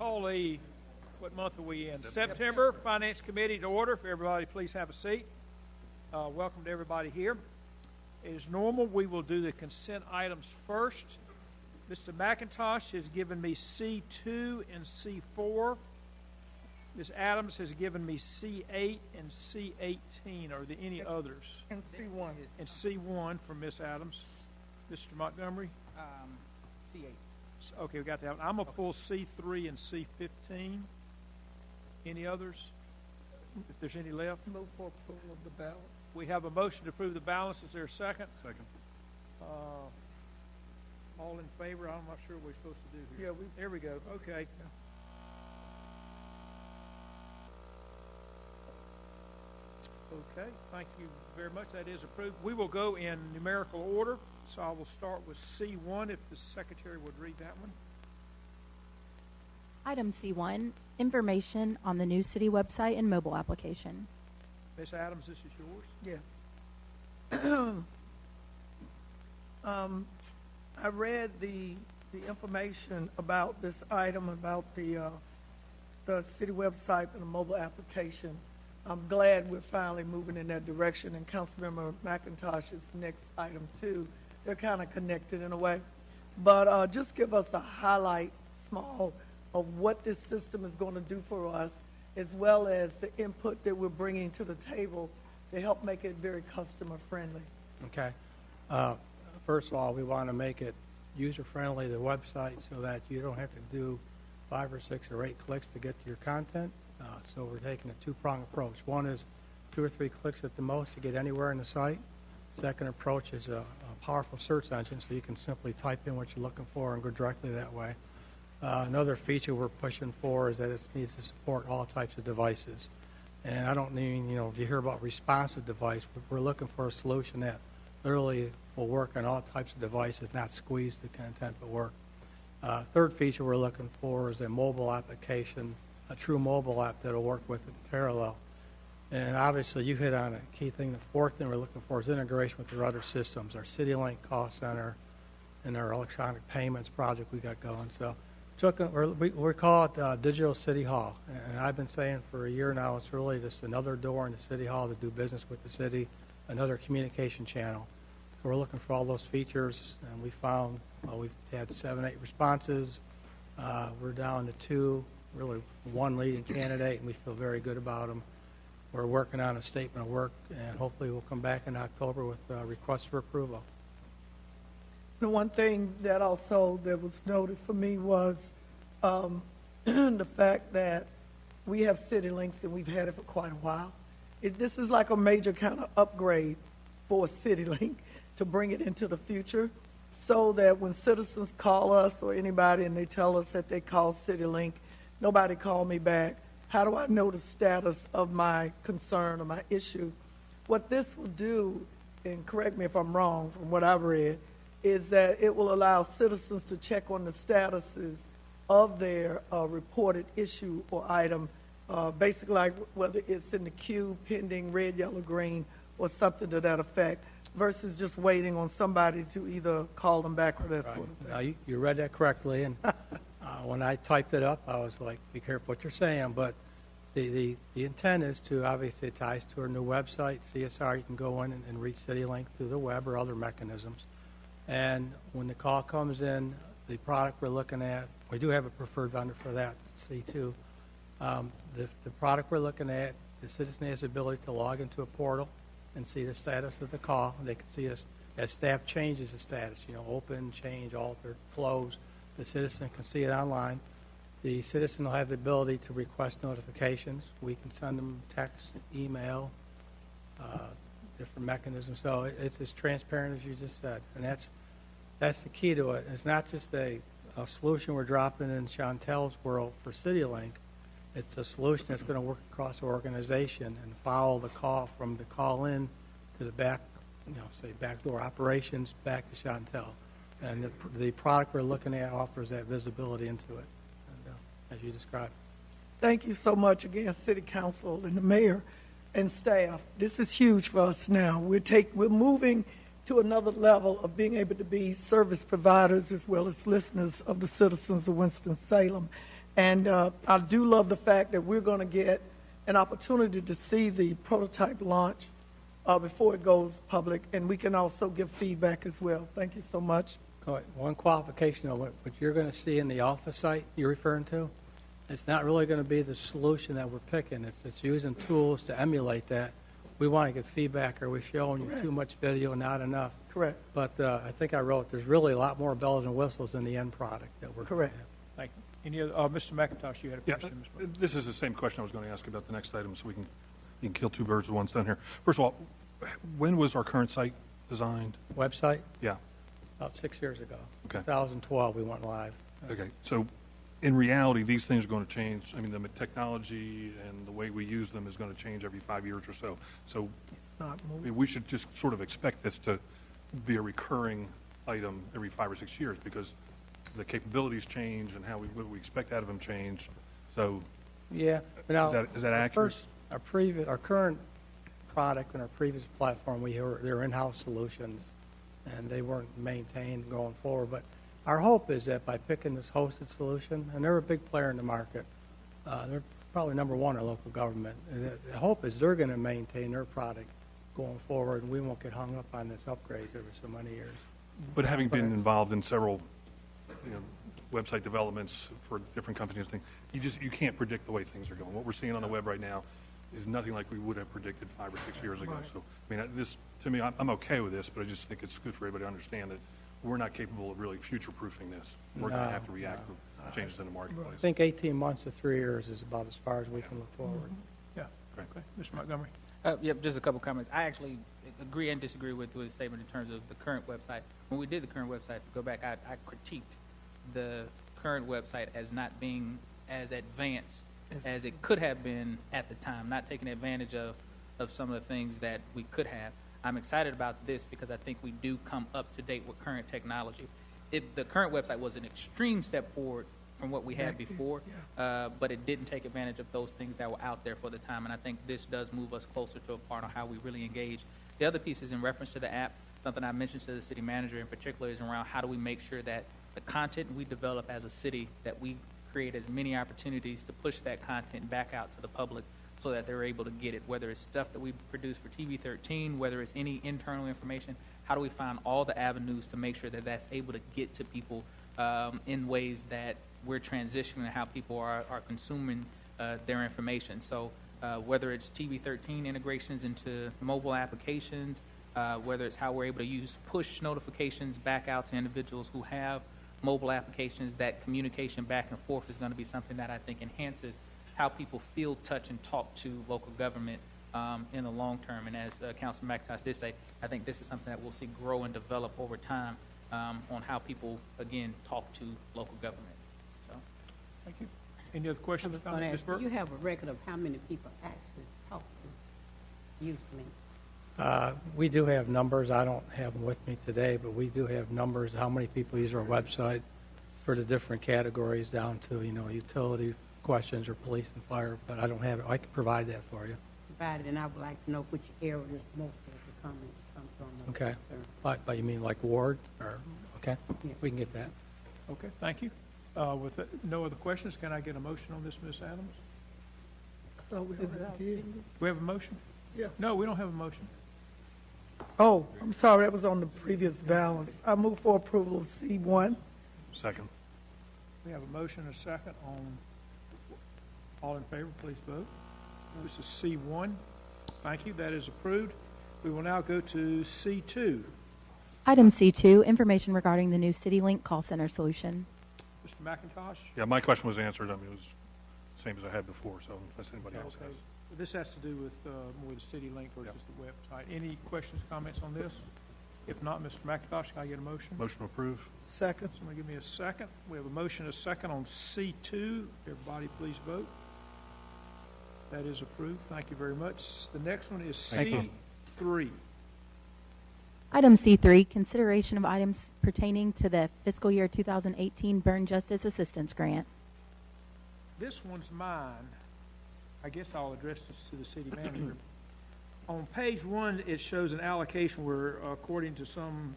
call what month are we in? September Finance Committee to order. If everybody please have a seat. Welcome to everybody here. As normal, we will do the consent items first. Mr. McIntosh has given me C2 and C4. Ms. Adams has given me C8 and C18. Are there any others? And C1. And C1 from Ms. Adams. Mr. Montgomery? C8. Okay, we got that one. I'm going to pull C3 and C15. Any others? If there's any left? Move for approval of the balance. We have a motion to approve the balance. Is there a second? Second. All in favor? I'm not sure what we're supposed to do here. Yeah, there we go. Okay. Okay, thank you very much. That is approved. We will go in numerical order. So I will start with C1, if the secretary would read that one. Item C1, information on the new city website and mobile application. Ms. Adams, this is yours. Yes. I read the information about this item, about the city website and the mobile application. I'm glad we're finally moving in that direction, and Councilmember McIntosh's next item too. They're kind of connected in a way. But just give us a highlight, small, of what this system is going to do for us, as well as the input that we're bringing to the table to help make it very customer friendly. Okay. First of all, we want to make it user-friendly, the website, so that you don't have to do 5 or 6 or 8 clicks to get to your content. So we're taking a two-pronged approach. One is 2 or 3 clicks at the most to get anywhere in the site. Second approach is a powerful search engine, so you can simply type in what you're looking for and go directly that way. Another feature we're pushing for is that it needs to support all types of devices. And I don't mean, if you hear about responsive device, we're looking for a solution that literally will work on all types of devices, not squeeze the content, but work. Third feature we're looking for is a mobile application, a true mobile app that will work with it in parallel. And obviously, you hit on a key thing. The fourth thing we're looking for is integration with our other systems, our CityLink call center and our electronic payments project we got going. So we call it Digital City Hall. And I've been saying for a year now, it's really just another door into City Hall to do business with the city, another communication channel. So we're looking for all those features, and we found we've had 7, 8 responses. We're down to 2, really 1 leading candidate, and we feel very good about them. We're working on a statement of work, and hopefully we'll come back in October with requests for approval. The one thing that was noted for me was the fact that we have CityLinks, and we've had it for quite a while. This is like a major kind of upgrade for CityLink to bring it into the future, so that when citizens call us or anybody and they tell us that they call CityLink, nobody called me back. How do I know the status of my concern or my issue? What this will do, and correct me if I'm wrong from what I've read, is that it will allow citizens to check on the statuses of their reported issue or item, basically like whether it's in the queue, pending, red, yellow, green, or something to that effect, versus just waiting on somebody to either call them back or that sort of thing. Now, you read that correctly, and when I typed it up, I was like, be careful what you're saying, but the intent is to, obviously, it ties to our new website, CSR. You can go in and reach CityLink through the web or other mechanisms. And when the call comes in, the product we're looking at, we do have a preferred vendor for that, C2. The product we're looking at, the citizen has the ability to log into a portal and see the status of the call. They can see us as staff changes the status, open, change, alter, close. The citizen can see it online. The citizen will have the ability to request notifications. We can send them text, email, different mechanisms. So it's as transparent as you just said, and that's the key to it. It's not just a solution we're dropping in Chantel's world for CityLink. It's a solution that's going to work across the organization and follow the call from the call in to the back, say backdoor operations back to Chantel. And the product we're looking at offers that visibility into it, and, as you described. Thank you so much again, City Council and the Mayor and staff. This is huge for us now. We're moving to another level of being able to be service providers as well as listeners of the citizens of Winston-Salem. And I do love the fact that we're going to get an opportunity to see the prototype launch before it goes public, and we can also give feedback as well. Thank you so much. One qualification of what you're going to see in the office site you're referring to, it's not really going to be the solution that we're picking. It's using tools to emulate that. We want to get feedback. Are we showing you too much video, not enough? Correct. But I think I wrote there's really a lot more bells and whistles in the end product that we're Correct. Thank you. Any other, Mr. McIntosh, you had a question? This is the same question I was going to ask about the next item, so you can kill two birds with one stone here. First of all, when was our current site designed? Website? Yeah. About 6 years ago. Okay. 2012 we went live. Okay. So in reality, these things are going to change. I mean, the technology and the way we use them is going to change every 5 years or so. So we should just sort of expect this to be a recurring item every 5 or 6 years because the capabilities change and what we expect out of them change. So Yeah. But now, is that accurate? First, our current product and our previous platform, they were in-house solutions, and they weren't maintained going forward. But our hope is that by picking this hosted solution, and they're a big player in the market, they're probably number one in local government. And the hope is they're going to maintain their product going forward, and we won't get hung up on this upgrades every so many years. But having been involved in several website developments for different companies and things, you can't predict the way things are going. What we're seeing on the web right now is nothing like we would have predicted 5 or 6 years ago. Right. So, I mean, this, to me, I'm okay with this, but I just think it's good for everybody to understand that we're not capable of really future-proofing this. We're going to have to react to changes in the marketplace. I think 18 months to 3 years is about as far as we can look forward. Yeah. Okay. Mr. Montgomery? Yep, just a couple comments. I actually agree and disagree with his statement in terms of the current website. When we did the current website, to go back, I critiqued the current website as not being as advanced as it could have been at the time, not taking advantage of some of the things that we could have. I'm excited about this because I think we do come up to date with current technology. The current website was an extreme step forward from what we had before, but it didn't take advantage of those things that were out there for the time, and I think this does move us closer to a part on how we really engage. The other piece is in reference to the app. Something I mentioned to the city manager in particular is around how do we make sure that the content we develop as a city, that we create as many opportunities to push that content back out to the public so that they're able to get it, whether it's stuff that we produce for TV 13, whether it's any internal information. How do we find all the avenues to make sure that that's able to get to people in ways that we're transitioning how people are consuming their information. So whether it's TV 13 integrations into mobile applications, whether it's how we're able to use push notifications back out to individuals who have mobile applications, that communication back and forth is going to be something that I think enhances how people feel, touch, and talk to local government in the long term. And as Councilman McIntosh did say, I think this is something that we'll see grow and develop over time on how people, again, talk to local government. So, Thank you. Any other questions? I was going to Ms. ask, Burke? do you have a record of how many people actually talk to use link? We do have numbers. I don't have them with me today, but we do have numbers, how many people use our website for the different categories down to, utility questions or police and fire, but I don't have it. I can provide that for you. Provide it, and I would like to know which areas most of the comments come from. Okay. But you mean like ward or, okay? Yeah. We can get that. Okay, thank you. With no other questions, can I get a motion on this, Ms. Adams? Oh, we already did. We have a motion? Yeah. No, we don't have a motion. Oh, I'm sorry, that was on the previous balance. I move for approval of C1. Second. We have a motion and a second on, all in favor, please vote. This is C1. Thank you, that is approved. We will now go to C2. Item C2, information regarding the new CityLink call center solution. Mr. McIntosh? Yeah, my question was answered. I mean, it was the same as I had before, so unless anybody else Okay. has. This has to do with more the CityLink versus the website. Any questions, comments on this? If not, Mr. McIntosh, can I get a motion? Motion approved. Second. Somebody give me a second. We have a motion and a second on C2. Everybody please vote. That is approved. Thank you very much. The next one is Thank you. C3. Item C3, consideration of items pertaining to the fiscal year 2018 Burn Justice Assistance Grant. This one's mine. I guess I'll address this to the city manager. On page 1, it shows an allocation where, according to something,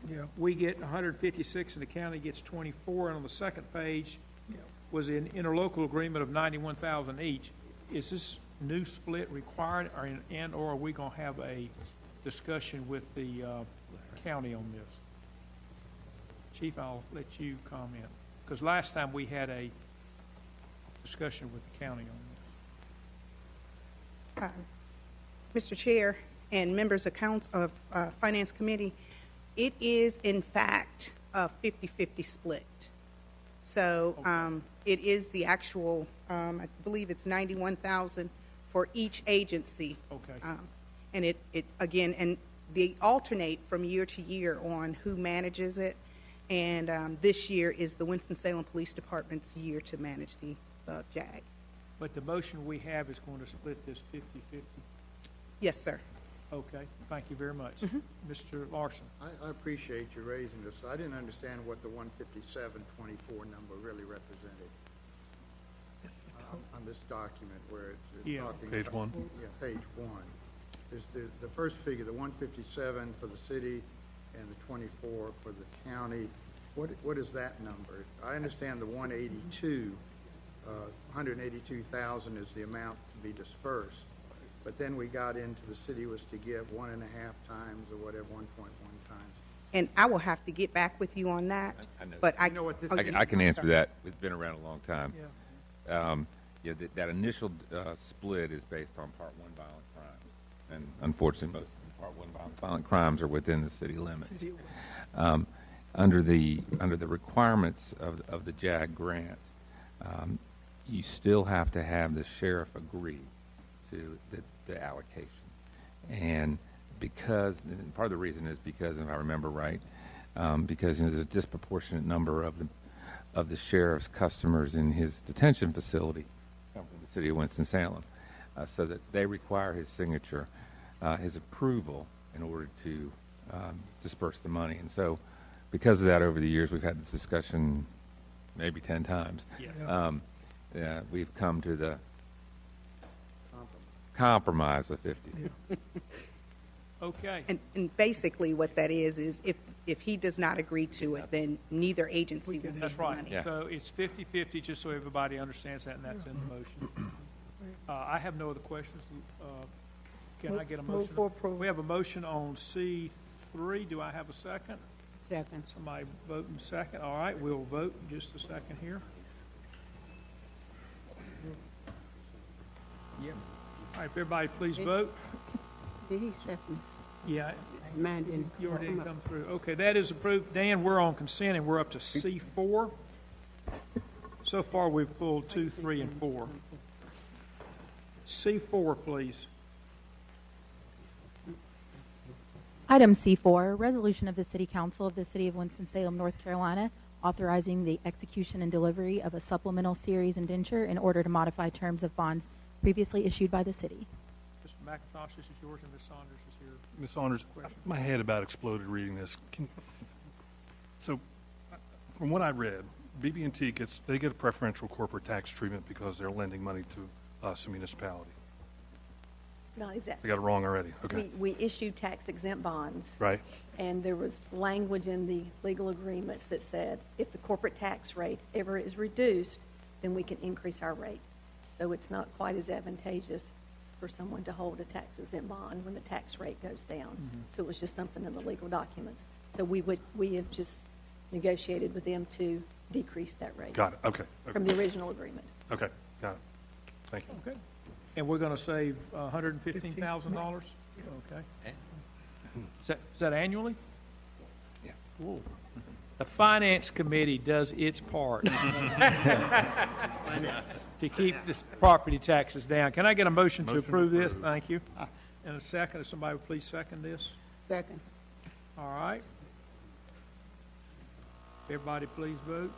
Yeah. we get 156 and the county gets 24. And on the second page, was an interlocal agreement of $91,000 each. Is this new split required, or are we going to have a discussion with the county on this? Chief, I'll let you comment, because last time we had a discussion with the county on this. Mr. Chair and members of Finance Committee, it is in fact a 50-50 split. So it is the actual, I believe it's $91,000 for each agency. Okay. And it again, and they alternate from year to year on who manages it. And this year is the Winston-Salem Police Department's year to manage the JAG. But the motion we have is going to split this 50-50. Yes, sir. Okay, thank you very much. Mr. Larson. I appreciate you raising this. I didn't understand what the 15724 number really represented on this document where it's talking page about, 1. Yeah, page 1. There's the first figure, the 157 for the city and the 24 for the county. What is that number? I understand the 182, 182,000 is the amount to be dispersed. But then we got into the city was to give 1.5 times or whatever, 1.1 times. And I will have to get back with you on that. I know. But You know what this okay. I can answer that. It's been around a long time. Yeah. That initial split is based on Part 1 violent crimes. And unfortunately, most of the Part 1 violent crimes are within the city limits. Under the requirements of the JAG grant, you still have to have the sheriff agree to the allocation. And part of the reason is because, if I remember right, because there's a disproportionate number of the sheriff's customers in his detention facility come from the city of Winston-Salem, so that they require his signature, his approval, in order to disperse the money. And so, because of that, over the years, we've had this discussion maybe 10 times. Yeah. We've come to the compromise of 50. Okay. And basically what that is if he does not agree to it, then neither agency will That's get the right. money. Yeah. So it's 50-50, just so everybody understands that, and that's in the motion. I have no other questions. Can I get a motion? Move for approval. We have a motion on C3. Do I have a second? Second. Somebody voting second. All right, we'll vote in just a second here. Yeah. All right, if everybody please vote. Did he second? Yeah, Mine didn't. you already didn't come through. Okay, that is approved. Dan, we're on consent, and we're up to C4. So far, we've pulled 2, 3, and 4. C4, please. Item C4, resolution of the City Council of the City of Winston-Salem, North Carolina, authorizing the execution and delivery of a supplemental series indenture in order to modify terms of bonds previously issued by the city. Mr. McIntosh, this is yours, and Ms. Saunders is here. Ms. Saunders, my head about exploded reading this. So, from what I read, BB&T get a preferential corporate tax treatment because they're lending money to us, a municipality. Not I exactly. got it wrong already. Okay. We issue tax-exempt bonds. Right. And there was language in the legal agreements that said if the corporate tax rate ever is reduced, then we can increase our rate. So it's not quite as advantageous for someone to hold a tax-exempt bond when the tax rate goes down. Mm-hmm. So it was just something in the legal documents. So we have just negotiated with them to decrease that rate. Got it. Okay. From the original agreement. Okay. Got it. Thank you. Okay. And we're going to save $115,000? Okay. Is that annually? Yeah. Whoa. The Finance Committee does its part to keep this property taxes down. Can I get a motion to approve this? Thank you. And a second, if somebody would please second this. Second. All right. Everybody please vote.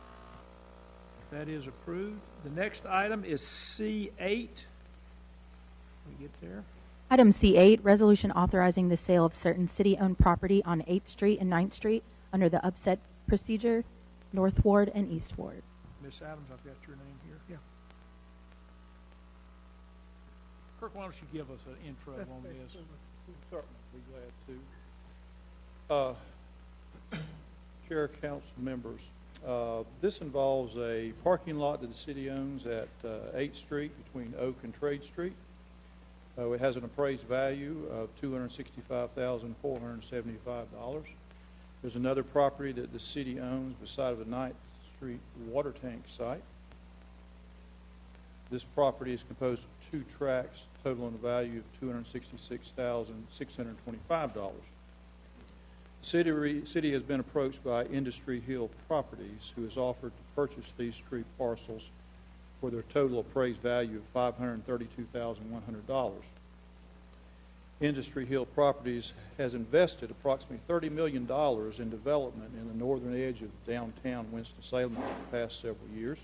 That is approved. The next item is C8. We get there. Item C8, resolution authorizing the sale of certain city-owned property on 8th Street and 9th Street under the upset procedure, North Ward and East Ward. Miss Adams, I've got your name here. Yeah. Kirk, why don't you give us an intro on this? Certainly, be glad to. Chair, council members, This involves a parking lot that the city owns at 8th Street between Oak and Trade Street. It has an appraised value of $265,475. There's another property that the city owns beside of the 9th Street water tank site. This property is composed of 2 tracts, totaling a value of $266,625. The city has been approached by Industry Hill Properties, who has offered to purchase these 3 parcels for their total appraised value of $532,100. Industry Hill Properties has invested approximately $30 million in development in the northern edge of downtown Winston-Salem over the past several years,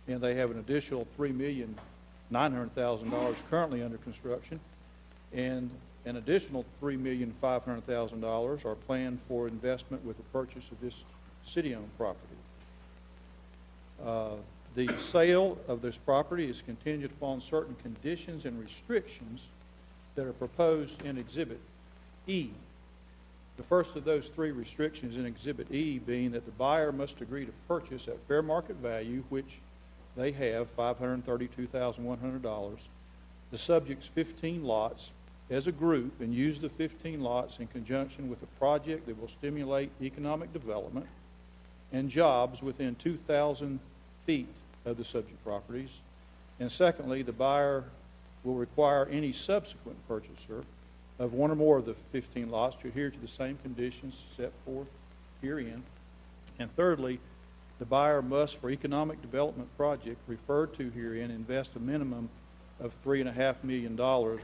and they have an additional $3,900,000 currently under construction, and an additional $3,500,000 are planned for investment with the purchase of this city-owned property. The sale of this property is contingent upon certain conditions and restrictions that are proposed in Exhibit E. The first of those 3 restrictions in Exhibit E being that the buyer must agree to purchase at fair market value, which they have, $532,100, the subject's 15 lots as a group, and use the 15 lots in conjunction with a project that will stimulate economic development and jobs within 2,000 feet of the subject properties. And secondly, the buyer will require any subsequent purchaser of one or more of the 15 lots to adhere to the same conditions set forth herein. And thirdly, the buyer must, for economic development project referred to herein, invest a minimum of $3.5 million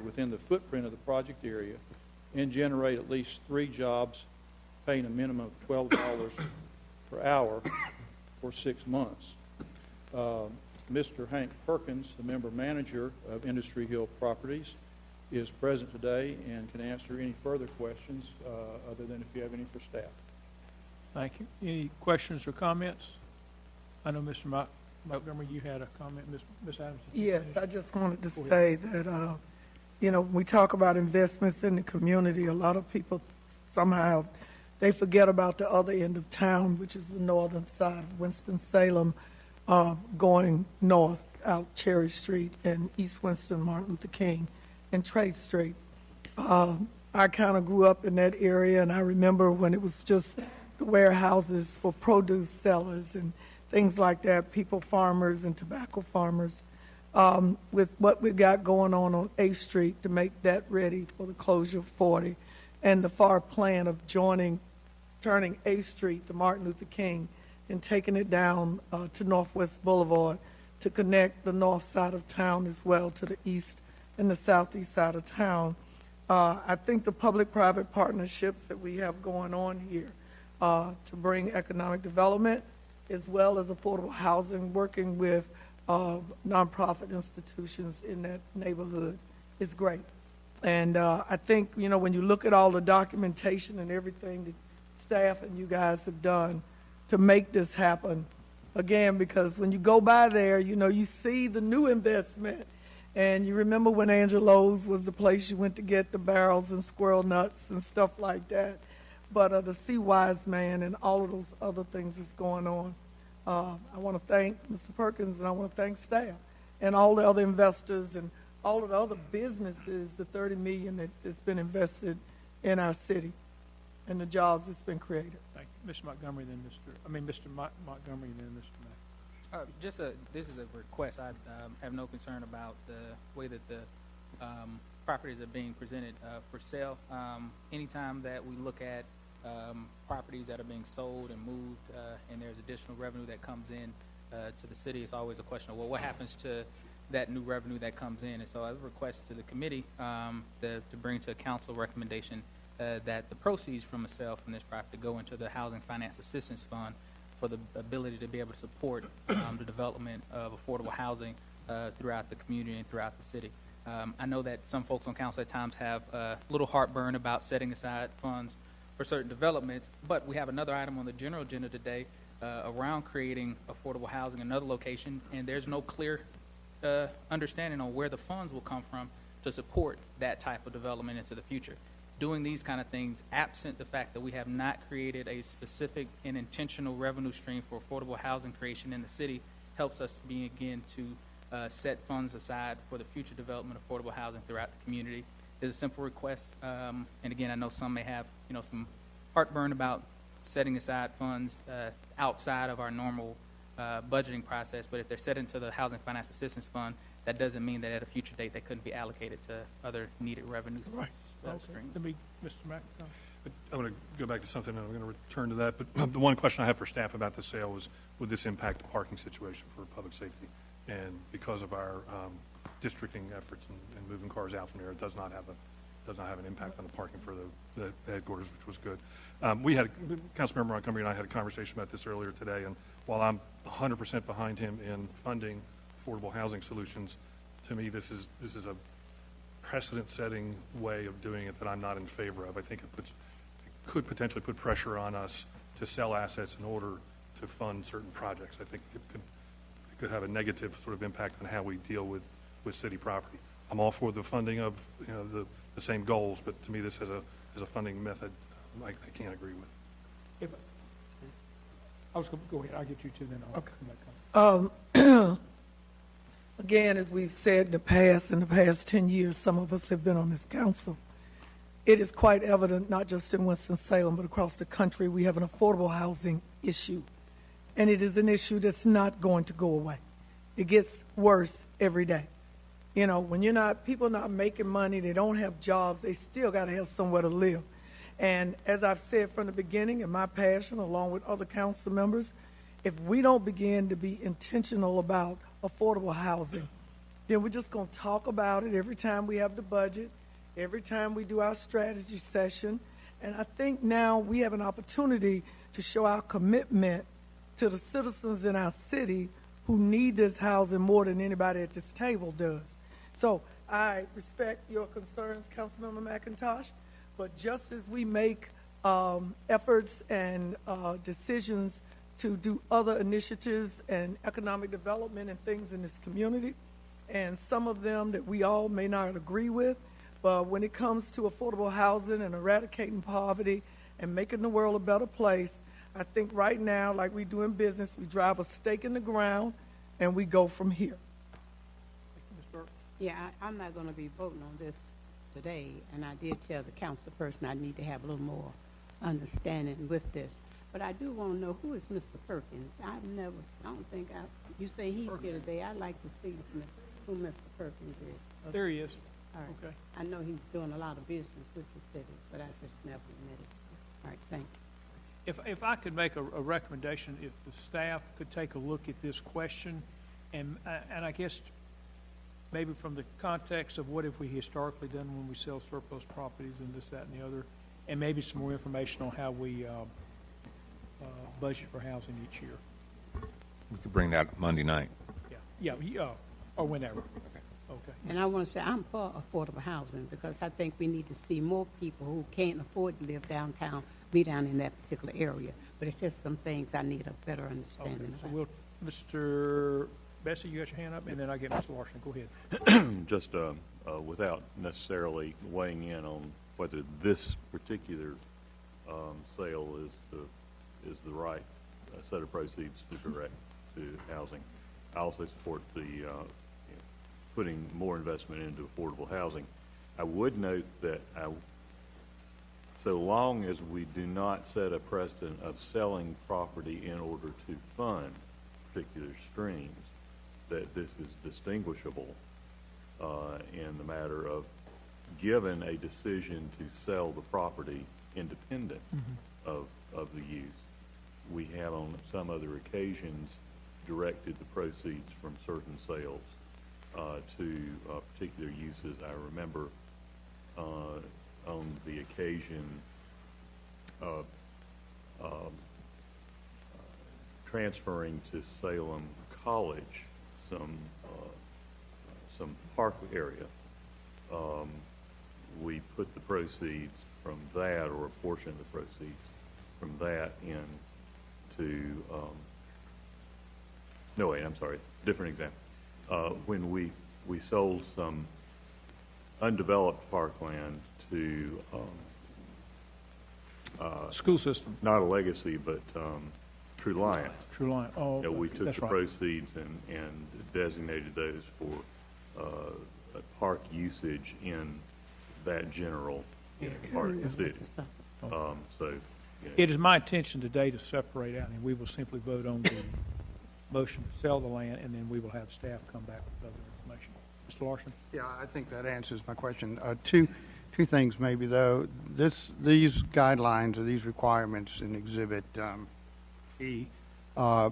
within the footprint of the project area and generate at least 3 jobs paying a minimum of $12 per hour for 6 months. Mr. Hank Perkins, the member manager of Industry Hill Properties, is present today and can answer any further questions other than if you have any for staff. Thank you. Any questions or comments? I know Mr. Montgomery, you had a comment. Ms. Adams? Yes, I just wanted to say that, we talk about investments in the community. A lot of people somehow, they forget about the other end of town, which is the northern side of Winston-Salem, going north out Cherry Street and East Winston, Martin Luther King, and Trade Street. I kind of grew up in that area, and I remember when it was just the warehouses for produce sellers and things like that, farmers and tobacco farmers. With what we've got going on 8th Street to make that ready for the closure of 40, and the FAR plan of turning 8th Street to Martin Luther King and taking it down to Northwest Boulevard to connect the north side of town as well to the east and the southeast side of town. I think the public-private partnerships that we have going on here to bring economic development as well as affordable housing, working with nonprofit institutions in that neighborhood is great. And I think, when you look at all the documentation and everything that staff and you guys have done to make this happen, again, because when you go by there, you see the new investment, and you remember when Angelo's was the place you went to get the barrels and squirrel nuts and stuff like that. But to see Wise Man and all of those other things that's going on, I want to thank Mr. Perkins, and I want to thank staff and all the other investors and all of the other businesses, the $30 million that's been invested in our city and the jobs that's been created. Thank you. Mr. Montgomery, then Mr. Montgomery, then Mr. Mack. This is a request. I have no concern about the way that the properties are being presented for sale. Anytime that we look at properties that are being sold and moved and there's additional revenue that comes in to the city, it's always a question of, well, what happens to that new revenue that comes in? And so I have a request to the committee to bring to a council recommendation that the proceeds from a sale from this property go into the Housing Finance Assistance Fund for the ability to be able to support the development of affordable housing throughout the community and throughout the city. I know that some folks on council at times have a little heartburn about setting aside funds for certain developments, but we have another item on the general agenda today around creating affordable housing in another location, and there's no clear understanding on where the funds will come from to support that type of development into the future. doing these kind of things, absent the fact that we have not created a specific and intentional revenue stream for affordable housing creation in the city, helps us to begin to set funds aside for the future development of affordable housing throughout the community. It's a simple request, and again, I know some may have some heartburn about setting aside funds outside of our normal budgeting process, but if they're set into the Housing Finance Assistance Fund, that doesn't mean that at a future date they couldn't be allocated to other needed revenues. Right. Okay. Streams. Let me, Mr. McIntosh. I'm going to go back to something, and I'm going to return to that. But the one question I have for staff about the sale was, would this impact the parking situation for public safety? And because of our districting efforts and moving cars out from there, it does not have an impact on the parking for the headquarters, which was good. Councilmember Montgomery and I had a conversation about this earlier today, and while I'm 100% behind him in funding affordable housing solutions, to me this is a precedent-setting way of doing it that I'm not in favor of. I think it could potentially put pressure on us to sell assets in order to fund certain projects. I think it could have a negative sort of impact on how we deal with city property. I'm all for the funding of the same goals, but to me this as a funding method I can't agree with. I was going to go ahead. I'll get you two then. Okay. Again, as we've said in the past 10 years, some of us have been on this council. It is quite evident, not just in Winston-Salem, but across the country, we have an affordable housing issue. And it is an issue that's not going to go away. It gets worse every day. When people are not making money, they don't have jobs, they still got to have somewhere to live. And as I've said from the beginning, and my passion, along with other council members, if we don't begin to be intentional about affordable housing, then we're just going to talk about it every time we have the budget, every time we do our strategy session. And I think now we have an opportunity to show our commitment to the citizens in our city who need this housing more than anybody at this table does. So I respect your concerns, Councilmember McIntosh, but just as we make efforts and decisions to do other initiatives and economic development and things in this community, and some of them that we all may not agree with, but when it comes to affordable housing and eradicating poverty and making the world a better place, I think right now, like we do in business, we drive a stake in the ground and we go from here. Yeah, I'm not going to be voting on this today, and I did tell the council person I need to have a little more understanding with this. But I do want to know, who is Mr. Perkins? You say he's here today. I'd like to see who Mr. Perkins is. There he is. All right. Okay. I know he's doing a lot of business with the city, but I just never met him. All right, thank you. If I could make a recommendation, if the staff could take a look at this question, and I guess maybe from the context of what have we historically done when we sell surplus properties and this, that, and the other, and maybe some more information on how we budget for housing each year. We could bring that Monday night. Yeah, or whenever. Okay. And I want to say I'm for affordable housing because I think we need to see more people who can't afford to live downtown be down in that particular area. But it's just some things I need a better understanding about. So Mr. Bessie, you got your hand up, and then I get Mr. Larson. Go ahead. Just without necessarily weighing in on whether this particular sale is the right set of proceeds to direct to housing. I also support the putting more investment into affordable housing. I would note that so long as we do not set a precedent of selling property in order to fund particular streams, that this is distinguishable in the matter of given a decision to sell the property independent of the use. We have on some other occasions directed the proceeds from certain sales to particular uses. I remember on the occasion of transferring to Salem College some park area. We put the proceeds from that, or a portion of the proceeds from that, into no wait, I'm sorry, different example. When we sold some undeveloped parkland to School system. not a legacy, but True Liant. True Line. Oh, You know, we took that's the right. proceeds and designated those for park usage in that general part of the city. So, you know, It is my intention today to separate out, and we will simply vote on the motion to sell the land, and then we will have staff come back with other information. Mr. Larson? Yeah, I think that answers my question. Two things maybe, though. These guidelines or these requirements in Exhibit E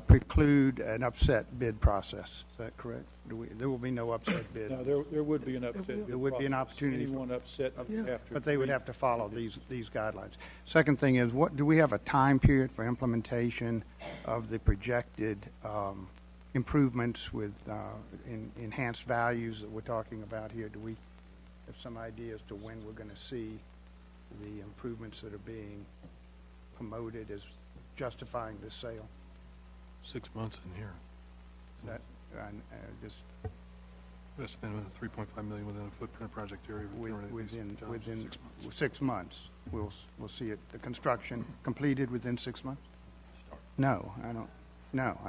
preclude an upset bid process. Is that correct? There will be no upset bid. No, there would be an upset bid There would be an process. opportunity for- Anyone upset would have to. But they would have to follow these guidelines. Second thing is, do we have a time period for implementation of the projected improvements with enhanced values that we're talking about here? Do we have some idea as to when we're going to see the improvements that are being promoted as justifying this sale? 6 months in here. Is that just We spent $3.5 million within a footprint project area. within 6 months? We'll see it, the construction completed within 6 months? No, I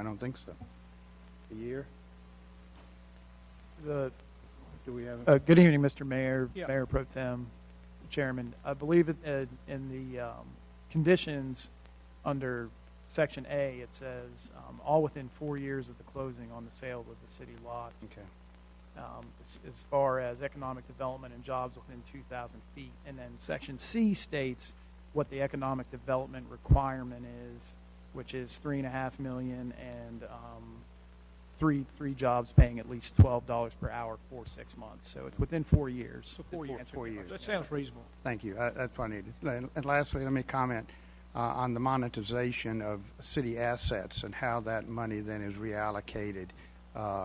don't think so. A year? The, Do we have? good evening, Mr. Mayor, Yeah. Mayor Pro Tem, Chairman. I believe in the conditions under Section A, it says all within 4 years of the closing on the sale of the city lots. Okay. As far as economic development and jobs within 2,000 feet. And then Section C states what the economic development requirement is, which is $3.5 million and three jobs paying at least $12 per hour for 6 months. So it's within 4 years. So 4 years. 4 years. That sounds reasonable. Thank you. That's what I needed. And lastly, let me comment on the monetization of city assets and how that money then is reallocated,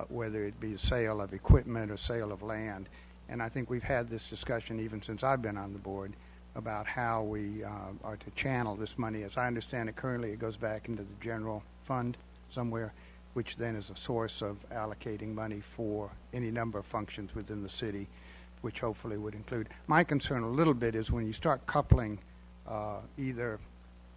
whether it be a sale of equipment or sale of land. And I think we've had this discussion even since I've been on the board about how we are to channel this money. As I understand it, currently it goes back into the general fund somewhere, which then is a source of allocating money for any number of functions within the city, which hopefully would include. My concern a little bit is when you start coupling either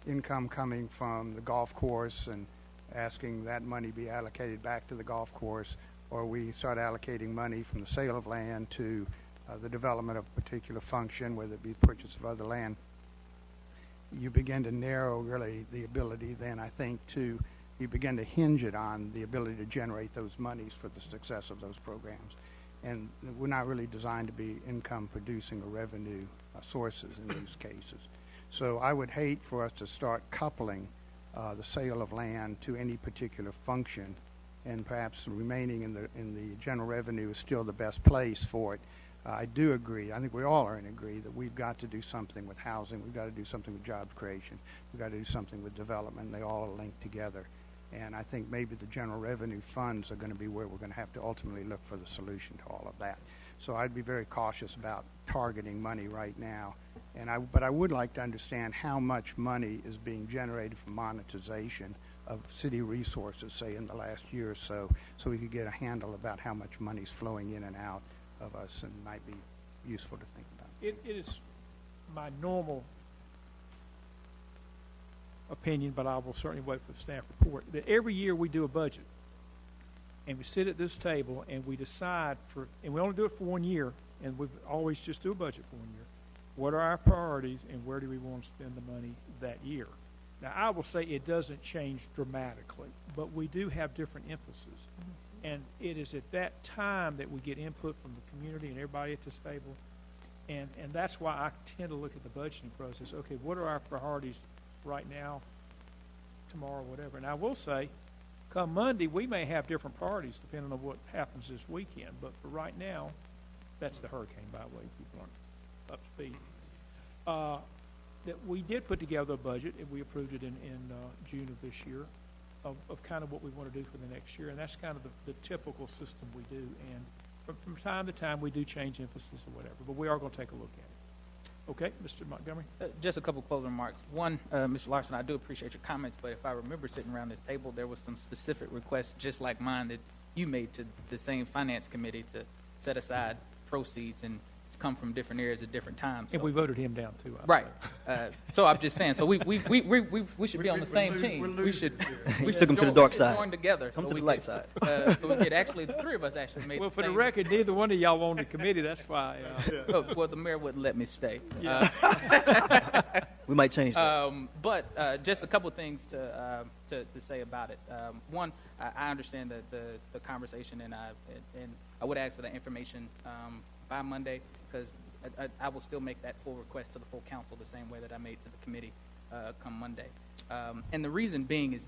income coming from the golf course and asking that money be allocated back to the golf course, or we start allocating money from the sale of land to the development of a particular function, whether it be purchase of other land, you begin to narrow really the ability then, I think, you begin to hinge it on the ability to generate those monies for the success of those programs. And we're not really designed to be income producing or revenue sources in these cases. So I would hate for us to start coupling the sale of land to any particular function, and perhaps remaining in the general revenue is still the best place for it. I do agree. I think we all are in agree that we've got to do something with housing. We've got to do something with job creation. We've got to do something with development. They all are linked together. And I think maybe the general revenue funds are going to be where we're going to have to ultimately look for the solution to all of that. So I'd be very cautious about targeting money right now. But I would like to understand how much money is being generated from monetization of city resources, say, in the last year or so we could get a handle about how much money is flowing in and out of us, and might be useful to think about. It is my normal opinion, but I will certainly wait for the staff report, that every year we do a budget, and we sit at this table and we decide and we only do it for 1 year, and we always just do a budget for 1 year. What are our priorities, and where do we want to spend the money that year? Now, I will say it doesn't change dramatically, but we do have different emphasis. And it is at that time that we get input from the community and everybody at this table. And that's why I tend to look at the budgeting process. Okay, what are our priorities right now, tomorrow, whatever? And I will say, come Monday, we may have different priorities depending on what happens this weekend. But for right now, that's the hurricane, by the way, if people aren't up to speed. That we did put together a budget, and we approved it in June of this year, of kind of what we want to do for the next year. And that's kind of the typical system we do. And from time to time, we do change emphasis or whatever. But we are going to take a look at it. Okay, Mr. Montgomery? Just a couple closing remarks. One, Mr. Larson, I do appreciate your comments, but if I remember sitting around this table, there was some specific requests just like mine that you made to the same finance committee to set aside proceeds and come from different areas at different times. And So- we voted him down, too. Right. So I'm just saying. So we should be on the same team. We should took him to the dark side. join together. Come so to we the light could, side. So we could actually, the three of us actually made. Well, the for the same- record, neither one of y'all on the committee. That's why. Well, the mayor wouldn't let me stay. We might change that. But just a couple things to say about it. One, I understand the conversation, and I would ask for that information by Monday, because I will still make that full request to the full council the same way that I made to the committee come Monday. And the reason being is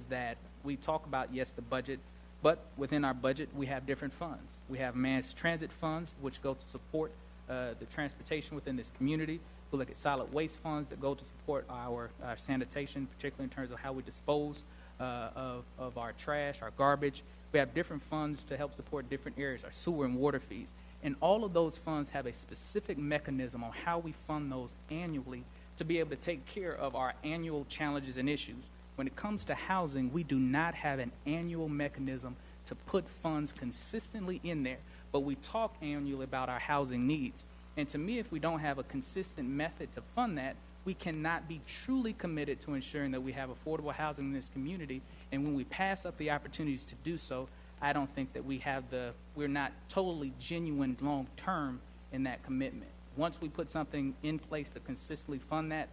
that we talk about, yes, the budget, but within our budget we have different funds. We have mass transit funds, which go to support the transportation within this community. We look at solid waste funds that go to support our sanitation, particularly in terms of how we dispose of our trash, our garbage. We have different funds to help support different areas, our sewer and water fees. And all of those funds have a specific mechanism on how we fund those annually to be able to take care of our annual challenges and issues. When it comes to housing, we do not have an annual mechanism to put funds consistently in there, but we talk annually about our housing needs. And to me, if we don't have a consistent method to fund that, we cannot be truly committed to ensuring that we have affordable housing in this community. And when we pass up the opportunities to do so, I don't think that we're not totally genuine long term in that commitment. Once we put something in place to consistently fund that,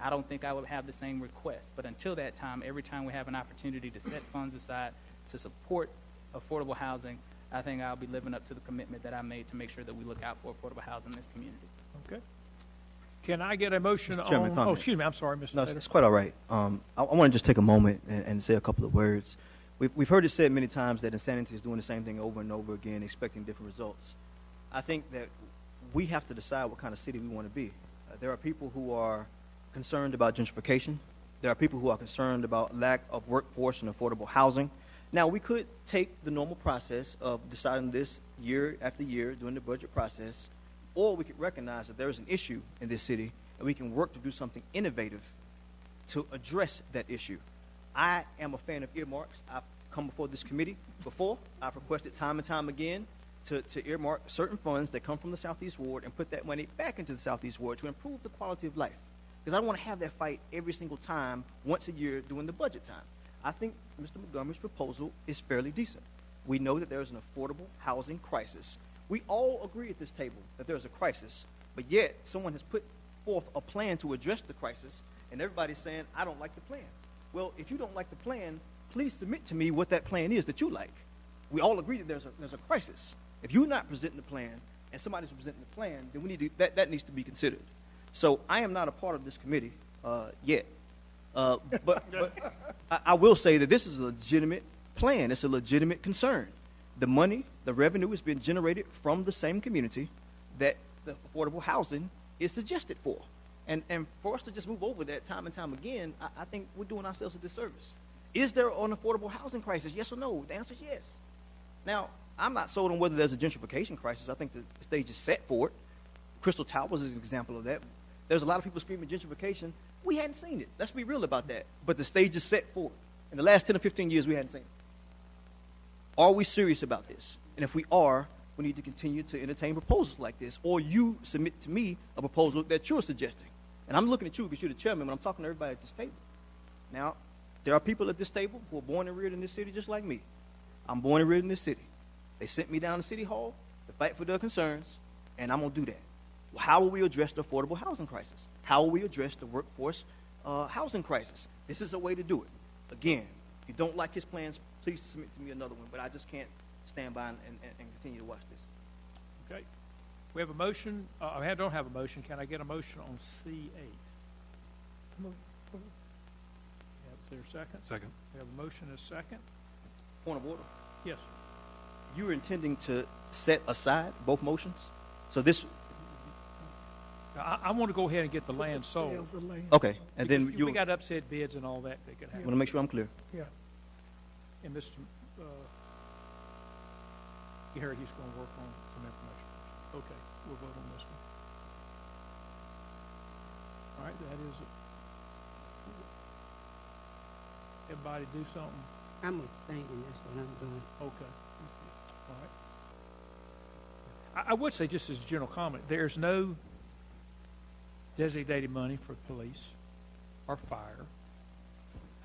I don't think I would have the same request. But until that time, every time we have an opportunity to set funds aside to support affordable housing, I think I'll be living up to the commitment that I made to make sure that we look out for affordable housing in this community. Okay. Can I get a motion Mr. Chairman, on? comment. Oh, excuse me. I'm sorry, Mr. No, Taylor. it's quite all right. I want to just take a moment and say a couple of words. We've heard it said many times that insanity is doing the same thing over and over again, expecting different results. I think that we have to decide what kind of city we want to be. There are people who are concerned about gentrification. There are people who are concerned about lack of workforce and affordable housing. Now, we could take the normal process of deciding this year after year during the budget process, or we could recognize that there is an issue in this city, and we can work to do something innovative to address that issue. I am a fan of earmarks. I've come before this committee before. I've requested time and time again to earmark certain funds that come from the Southeast Ward and put that money back into the Southeast Ward to improve the quality of life. Because I don't want to have that fight every single time, once a year during the budget time. I think Mr. Montgomery's proposal is fairly decent. We know that there is an affordable housing crisis. We all agree at this table that there is a crisis, but yet someone has put forth a plan to address the crisis, and everybody's saying, I don't like the plan. Well, if you don't like the plan, please submit to me what that plan is that you like. We all agree that there's a crisis. If you're not presenting the plan and somebody's presenting the plan, then we need to, that needs to be considered. So I am not a part of this committee yet. But I will say that this is a legitimate plan. It's a legitimate concern. The money, the revenue is being generated from the same community that the affordable housing is suggested for. And for us to just move over that time and time again, I think we're doing ourselves a disservice. Is there an affordable housing crisis? Yes or no? The answer is yes. Now, I'm not sold on whether there's a gentrification crisis. I think the stage is set for it. Crystal Towers is an example of that. There's a lot of people screaming gentrification. We hadn't seen it. Let's be real about that. But the stage is set for it. In the last 10 or 15 years, we hadn't seen it. Are we serious about this? And if we are, we need to continue to entertain proposals like this, or you submit to me a proposal that you're suggesting. And I'm looking at you because you're the chairman when I'm talking to everybody at this table. Now, there are people at this table who are born and reared in this city just like me. I'm born and reared in this city. They sent me down to City Hall to fight for their concerns, and I'm going to do that. How will we address the affordable housing crisis? How will we address the workforce housing crisis? This is a way to do it. Again, if you don't like his plans, please submit to me another one, but I just can't stand by and continue to watch this. Okay. We have a motion. I don't have a motion. Can I get a motion on C8? Is there a second? Second. We have a motion and a second. Point of order. Yes. You're intending to set aside both motions? So this... I want to go ahead and get the land sold. Okay, and then we got upset bids and all that could happen. I want to make sure I'm clear. Yeah. And Mr. You heard he's going to work on some information. Okay, we'll vote on this one. All right, that is it. Everybody do something? I'm abstaining, that's what I'm doing. Okay. All right. I would say, just as a general comment, there's no designated money for police or fire.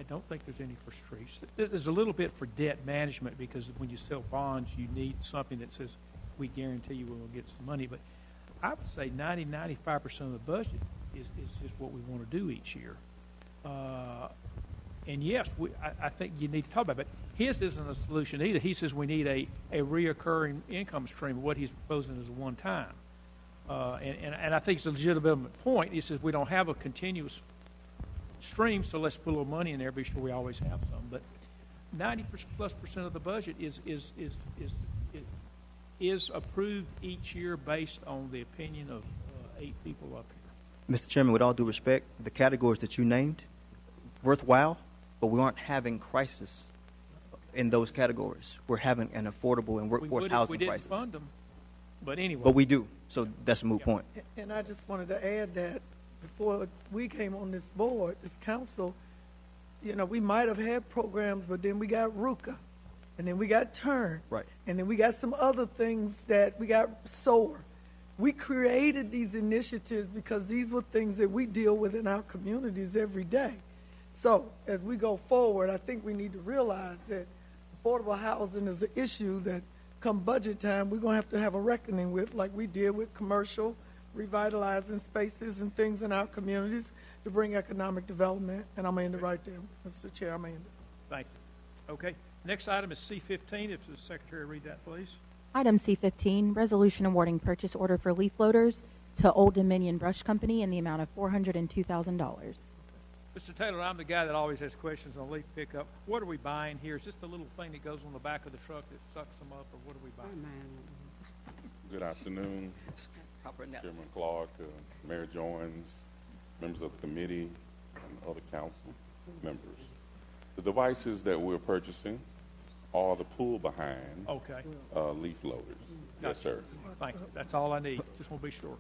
I don't think there's any for streets. There's a little bit for debt management, because when you sell bonds, you need something that says, we guarantee you we'll get some money. But I would say 95% of the budget is just what we want to do each year. And yes, I think you need to talk about it. But his isn't a solution either. He says we need a reoccurring income stream. What he's proposing is a one-time. And I think it's a legitimate point. He says we don't have a continuous stream, so let's put a little money in there, be sure we always have some. But 90+% of the budget is approved each year based on the opinion of 8 people up here. Mr. Chairman, with all due respect, the categories that you named, worthwhile, but we aren't having crisis in those categories. We're having an affordable and workforce housing crisis. We didn't fund them, but anyway. But we do, so that's a moot point. And I just wanted to add that before we came on this board, this council, you know, we might have had programs, but then we got RUCA, and then we got TURN. Right. And then we got some other things that we got SOAR. We created these initiatives because these were things that we deal with in our communities every day. So as we go forward, I think we need to realize that affordable housing is an issue that come budget time, we're going to have a reckoning with, like we did with commercial, revitalizing spaces and things in our communities to bring economic development. And I'm going to end it right there, Mr. Chair. I'm going to end it. Thank you. Okay. Next item is C15. If the Secretary read that, please. Item C15, resolution awarding purchase order for leaf loaders to Old Dominion Brush Company in the amount of $402,000. Mr. Taylor, I'm the guy that always has questions on leaf pickup. What are we buying here? Is this the little thing that goes on the back of the truck that sucks them up, or what are we buying? Good afternoon, Chairman Clark, Mayor Jones, members of the committee, and other council members. The devices that we're purchasing are the pull-behind leaf loaders. Yes, sir. Thank you. That's all I need. Just want to be sure.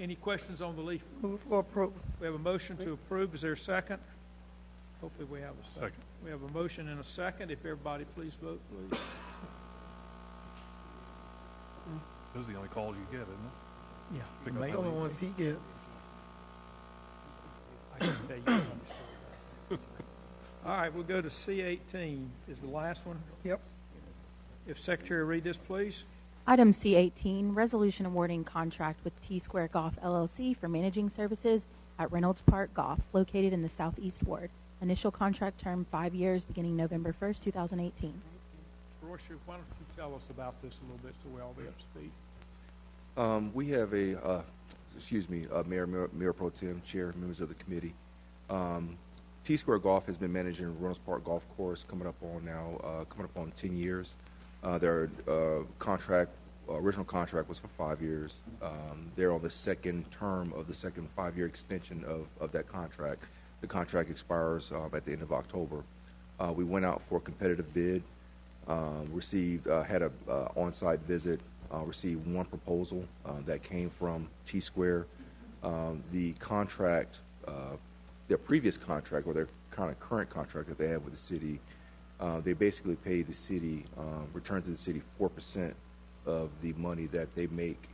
Any questions on the leaf? Move for approval. We have a motion to approve. Is there a second? Hopefully we have a second. We have a motion and a second. If everybody please vote, please. Those are the only calls you get, isn't it? Yeah. The only ones he gets. I can tell you. All right, we'll go to C18 is the last one. Yep. If Secretary read this, please. Item C18, resolution awarding contract with T-Square Golf LLC for managing services at Reynolds Park Golf, located in the Southeast Ward. Initial contract term 5 years, beginning November 1st, 2018. Mr. Royster, why don't you tell us about this a little bit so we all be up to speed? We have Mayor Pro Tem, Chair, members of the committee. T-Square Golf has been managing Reynolds Park Golf Course coming up on 10 years. Their original contract was for 5 years. They're on the second term of the second 5-year extension of that contract. The contract expires at the end of October. We went out for a competitive bid, had a on-site visit, received one proposal that came from T-Square. The contract, their previous contract, or their kind of current contract that they have with the city, they basically pay the city, return to the city 4% of the money that they make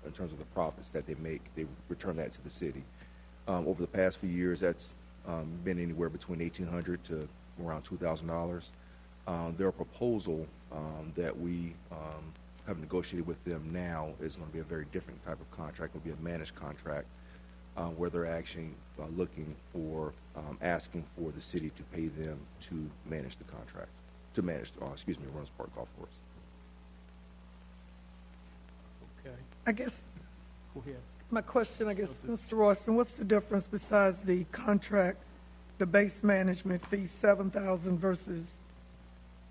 in terms of the profits that they make. They return that to the city. Over the past few years, that's been anywhere between $1,800 to around $2,000. Their proposal that we have negotiated with them now is going to be a very different type of contract. It will be a managed contract where they're actually asking for the city to pay them to manage the contract, Reynolds Park Golf Course. Okay. I guess Go ahead. my question, Mr. Royston, what's the difference besides the contract, the base management fee, $7,000 versus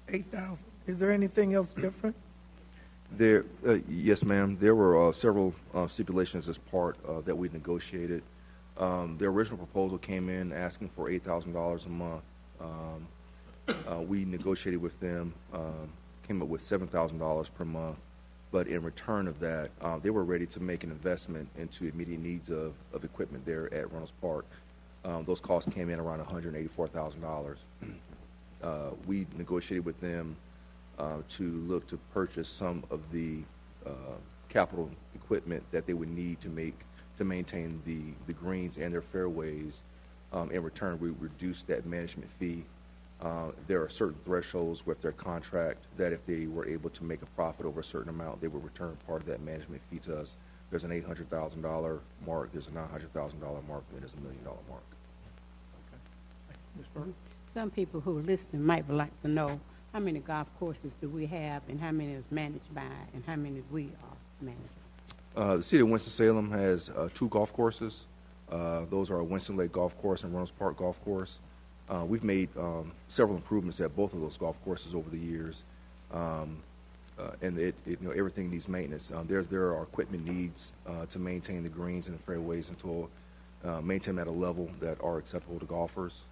$8,000? Is there anything else different? Yes, ma'am. There were several stipulations as part that we negotiated. Their original proposal came in asking for $8,000 a month. We negotiated with them, came up with $7,000 per month. But in return of that, they were ready to make an investment into immediate needs of equipment there at Reynolds Park. Those costs came in around $184,000. We negotiated with them to look to purchase some of the capital equipment that they would need to maintain the greens and their fairways. In return, we reduce that management fee. There are certain thresholds with their contract that if they were able to make a profit over a certain amount, they would return part of that management fee to us. There's an $800,000 mark, there's a $900,000 mark, and there's a $1 million mark. Some people who are listening might would like to know how many golf courses do we have, and how many is managed by, and how many we are managing? The city of Winston-Salem has 2 golf courses. Those are Winston Lake Golf Course and Reynolds Park Golf Course. We've made several improvements at both of those golf courses over the years, and everything needs maintenance. There are equipment needs to maintain the greens and the fairways and to maintain them at a level that are acceptable to golfers.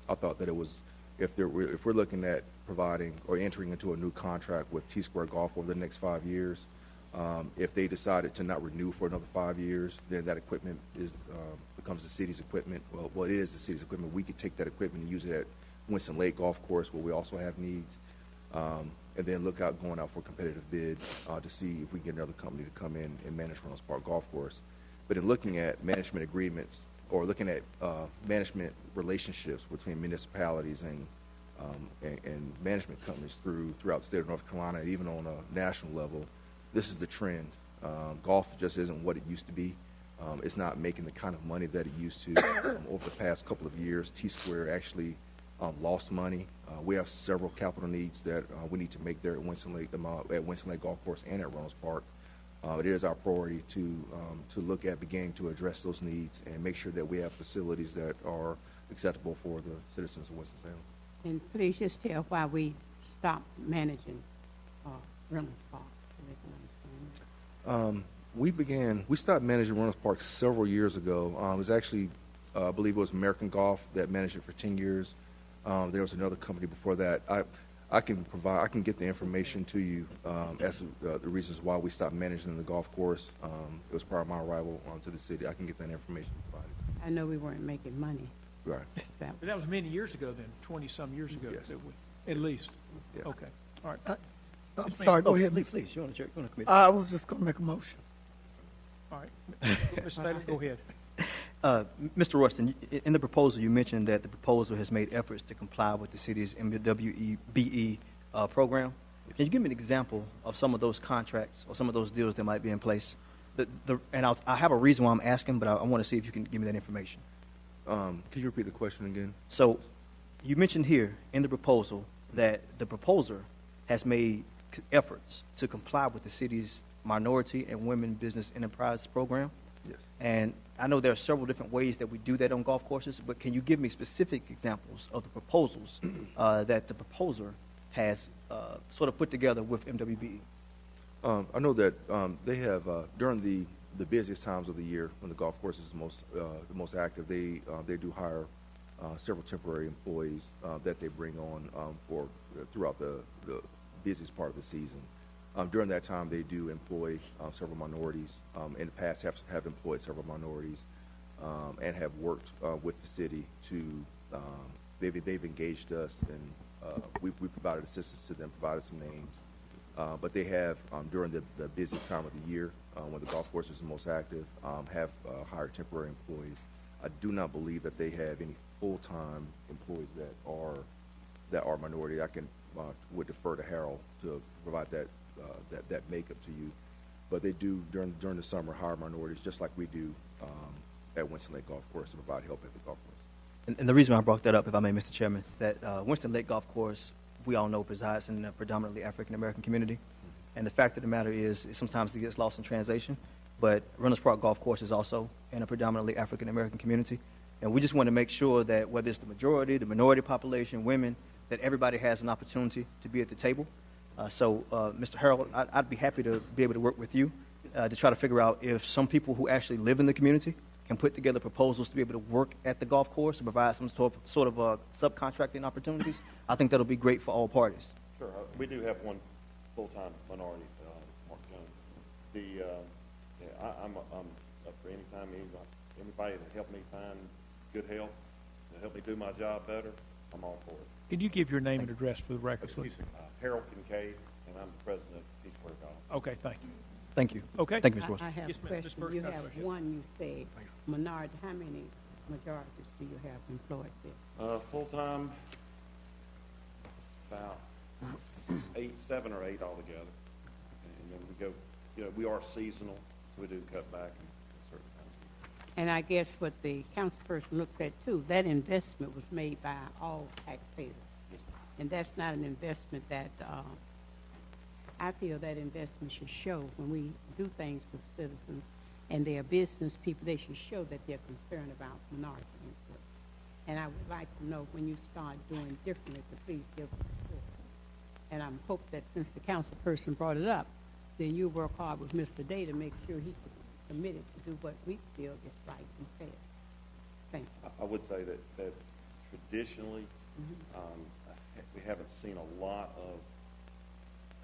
I thought that it was, if we're looking at providing or entering into a new contract with T-Square Golf over the next 5 years, if they decided to not renew for another 5 years, then that equipment becomes the city's equipment. Well, it is the city's equipment. We could take that equipment and use it at Winston Lake Golf Course, where we also have needs, and then going out for a competitive bid to see if we can get another company to come in and manage Reynolds Park Golf Course. But in looking at management agreements or looking at management relationships between municipalities and management companies throughout the state of North Carolina, and even on a national level, this is the trend. Golf just isn't what it used to be. It's not making the kind of money that it used to. Over the past couple of years, T-Square actually lost money. We have several capital needs that we need to make there at Winston Lake Golf Course and at Reynolds Park. It is our priority to look at beginning to address those needs and make sure that we have facilities that are acceptable for the citizens of Winston-Salem. And please just tell why we stopped managing Reynolds Park. We stopped managing Reynolds Park several years ago. It was actually, I believe it was American Golf that managed it for 10 years. There was another company before that. I can get the information to you as to the reasons why we stopped managing the golf course. It was prior to my arrival to the city. I can get that information provided. I know we weren't making money. Right. But that was many years ago then, 20-some years ago. Yes. At least. Yeah. Okay. All right. I'm sorry, go ahead. Please, you want to commit? I was just going to make a motion. All right. Mr. Taylor, go ahead. Mr. Rustin, in the proposal, you mentioned that the proposal has made efforts to comply with the city's MWBE program. Can you give me an example of some of those contracts or some of those deals that might be in place? I have a reason why I'm asking, but I want to see if you can give me that information. Can you repeat the question again? So you mentioned here in the proposal that the proposer has made efforts to comply with the city's Minority and Women Business Enterprise program. Yes. And I know there are several different ways that we do that on golf courses, but can you give me specific examples of the proposals that the proposer has sort of put together with MWBE? I know that they have, during the busiest times of the year when the golf course is the most active, they do hire several temporary employees that they bring on throughout the busiest part of the season. During that time, they do employ several minorities. In the past, have employed several minorities and have worked with the city to. They've engaged us, and we provided assistance to them, provided some names. But they have during the busiest time of the year, when the golf course is the most active, have hired temporary employees. I do not believe that they have any full-time employees that are minority. I would defer to Harold to provide that makeup to you, but they do during the summer hire minorities just like we do at Winston Lake Golf Course to provide help at the golf course. And the reason I brought that up, if I may, Mr. Chairman, that Winston Lake Golf Course, we all know, presides in a predominantly African American community, and the fact of the matter is sometimes it gets lost in translation. But Reynolds Park Golf Course is also in a predominantly African American community, and we just want to make sure that whether it's the majority, the minority population, women, that everybody has an opportunity to be at the table. So, Mr. Harold, I'd be happy to be able to work with you to try to figure out if some people who actually live in the community can put together proposals to be able to work at the golf course and provide some sort of subcontracting opportunities. I think that'll be great for all parties. Sure. We do have one full-time minority, Mark Jones. I'm up for anybody to help me find good help, to help me do my job better. I'm all for it. Can you give your name and address for the record, please? Harold Kincaid, and I'm the president of T-Square Golf. Okay, thank you. Thank you. Okay. Thank you, Mr. Ross. I have Yes, a ma'am. Ms. question. Burke, You got a have question. one, you said, minority, how many majorities do you have employed there? Full-time, about 7 or 8 altogether. And then we go, we are seasonal, so we do cut back in certain times. And I guess what the councilperson looked at too, that investment was made by all taxpayers. And that's not an investment that, I feel that investment should show when we do things for citizens and their business people, they should show that they're concerned about minority input. And I would like to know when you start doing differently, to please give us a report. And I hope that since the councilperson brought it up, then you work hard with Mr. Day to make sure he's committed to do what we feel is right and fair. Thank you. I would say that traditionally, we haven't seen a lot of,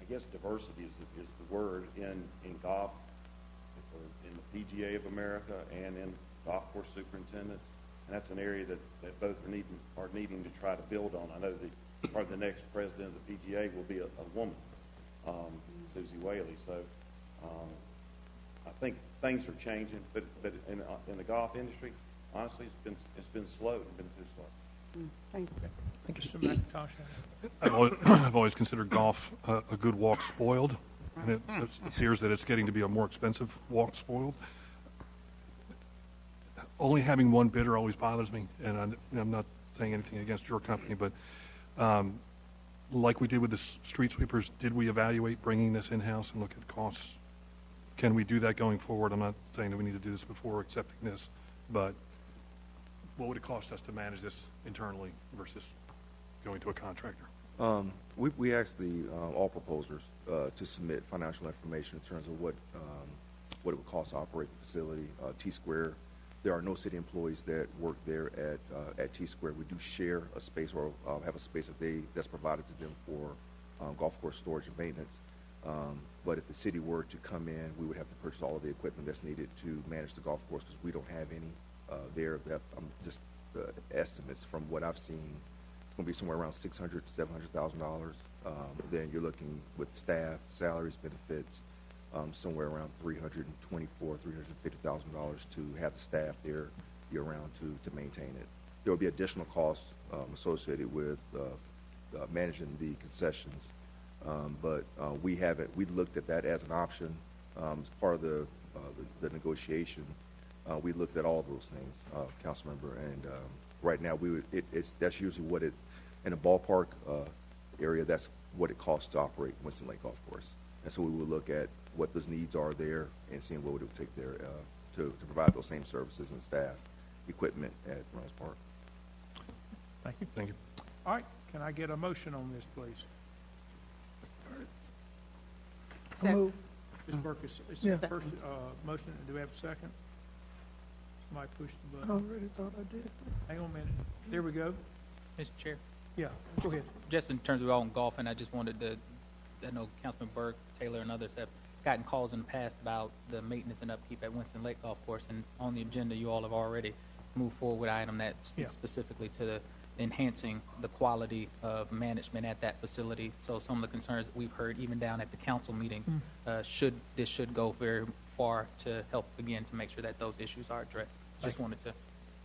I guess diversity is the word in golf, or in the PGA of America and in golf course superintendents. And that's an area that both are needing to try to build on. I know probably the next president of the PGA will be a woman, Susie Whaley. So I think things are changing, but in the golf industry, honestly, it's been slow. It's been too slow. Thank you. Thank you, Mr. McIntosh. I've always considered golf a good walk spoiled, and it appears that it's getting to be a more expensive walk spoiled. Only having one bidder always bothers me, and I'm not saying anything against your company, but like we did with the street sweepers, did we evaluate bringing this in-house and look at costs? Can we do that going forward? I'm not saying that we need to do this before accepting this, but what would it cost us to manage this internally versus going to a contractor? We asked all proposers to submit financial information in terms of what it would cost to operate the facility. T-Square, there are no city employees that work there at T-Square. We do share a space or have a space that's provided to them for golf course storage and maintenance. But if the city were to come in, we would have to purchase all of the equipment that's needed to manage the golf course because we don't have any there. That just estimates from what I've seen. It's going to be somewhere around $600,000 to $700,000. Then you're looking with staff, salaries, benefits, somewhere around $324,000, $350,000 to have the staff there year round to maintain it. There will be additional costs associated with managing the concessions, but we looked at that as an option as part of the negotiation. We looked at all those things, Councilmember, and right now that's usually what it in a ballpark area. That's what it costs to operate Winston Lake Golf Course, and so we would look at what those needs are there and seeing what it would take there to provide those same services and staff, equipment at Reynolds Park. Thank you. Thank you. All right. Can I get a motion on this, please? Move. Ms. Burke, is Yeah. the first motion. Do we have a second? Somebody pushed the I button. already thought I did. Hang on a minute. There we go. Mr. Chair, Yeah, go ahead. just in terms of all in golfing, I just wanted to, I know Councilman Burke, Taylor, and others have gotten calls in the past about the maintenance and upkeep at Winston Lake Golf Course, and on the agenda, you all have already moved forward with an item that speaks specifically to the enhancing the quality of management at that facility. So some of the concerns that we've heard, even down at the council meetings, should go very far to help, again, to make sure that those issues are addressed. Just wanted to,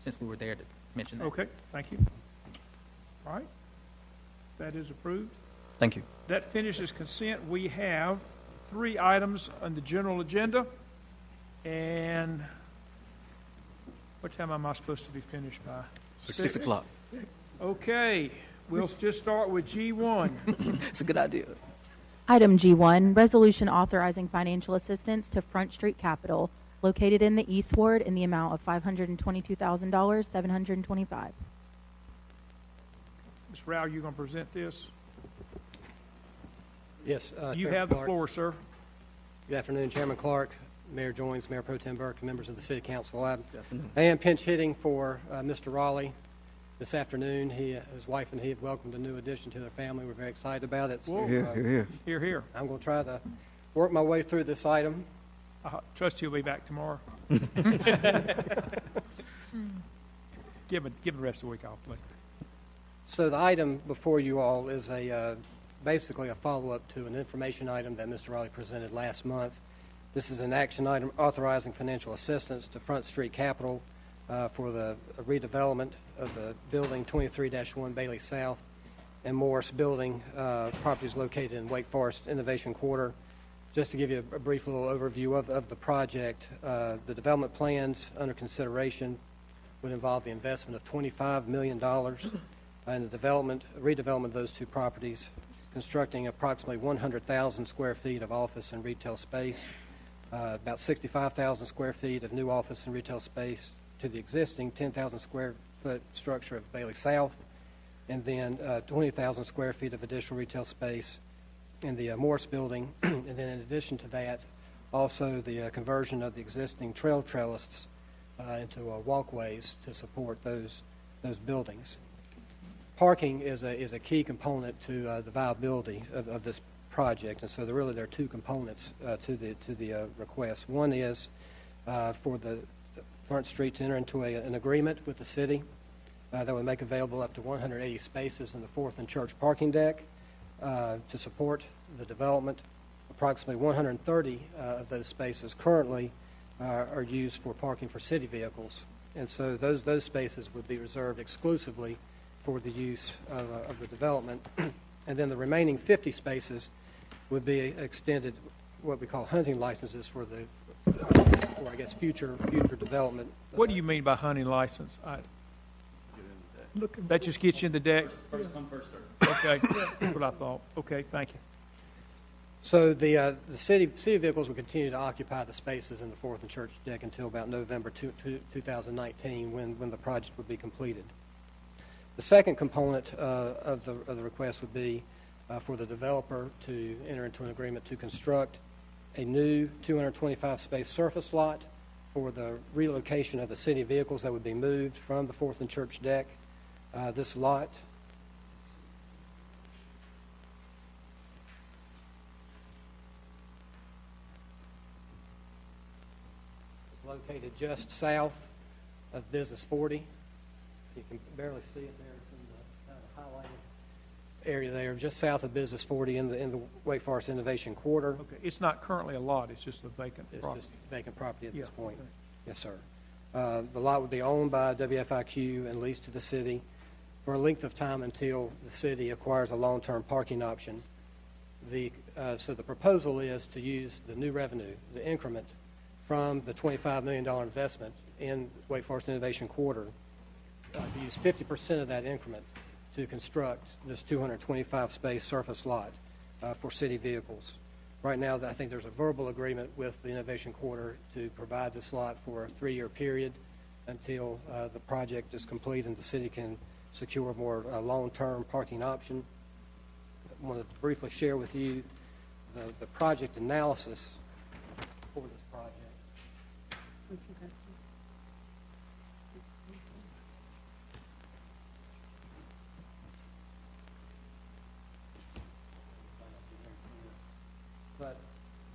since we were there, to mention that. Okay, thank you. All right. That is approved. Thank you. That finishes consent. We have 3 items on the general agenda. And what time am I supposed to be finished by? 6 o'clock. Okay, we'll just start with G1. It's a good idea. Item G1, resolution authorizing financial assistance to Front Street Capital, located in the East Ward, in the amount of $522,725. Ms. Rao, you going to present this? Yes. You Chairman have the Clark. floor, sir. Good afternoon, Chairman Clark, Mayor Joines, Mayor Pro Tem Burke, and members of the City Council. I am pinch hitting for Mr. Raleigh this afternoon. His wife and he have welcomed a new addition to their family. We're very excited about it. So, Here, here. I'm going to try to work my way through this item. I trust you'll be back tomorrow. Give the rest of the week off, please. So the item before you all is basically a follow-up to an information item that Mr. Raleigh presented last month. This is an action item authorizing financial assistance to Front Street Capital for the redevelopment of the building 23-1 Bailey South and Morris Building, properties located in Wake Forest Innovation Quarter. Just to give you a brief little overview of the project, the development plans under consideration would involve the investment of $25 million in the redevelopment of those two properties, constructing approximately 100,000 square feet of office and retail space, about 65,000 square feet of new office and retail space to the existing 10,000 square foot structure of Bailey South, and then 20,000 square feet of additional retail space in the Morris Building, and then in addition to that, also the conversion of the existing trail trellists into walkways to support those buildings. Parking is a key component to the viability of this project, and so there are two components to the request. One is for the Front Street to enter into an agreement with the city that would make available up to 180 spaces in the 4th and Church parking deck to support the development. Approximately 130 of those spaces currently are used for parking for city vehicles, and so those spaces would be reserved exclusively for the use of the development. And then the remaining 50 spaces would be extended, what we call hunting licenses for future development. What do you mean by hunting license? That just gets you in the deck? First come, first served. Okay, that's what I thought. Okay, thank you. So the city vehicles will continue to occupy the spaces in the 4th and Church deck until about November 2019, when the project would be completed. The second component of the request would be for the developer to enter into an agreement to construct a new 225-space surface lot for the relocation of the city vehicles that would be moved from the 4th and Church deck. This lot is located just south of Business 40. You can barely see it there. It's in the kind of highlighted area there, just south of Business 40 in the Wake Forest Innovation Quarter. Okay, it's not currently a lot. It's just a vacant property. It's just vacant property at this point. Okay. Yes, sir. The lot would be owned by WFIQ and leased to the city for a length of time until the city acquires a long-term parking option. So the proposal is to use the new revenue, the increment from the $25 million investment in Wake Forest Innovation Quarter, to use 50% of that increment to construct this 225-space surface lot for city vehicles. Right now, I think there's a verbal agreement with the Innovation Quarter to provide this lot for a 3-year period until the project is complete and the city can secure a more long-term parking option. I wanted to briefly share with you the project analysis for this project.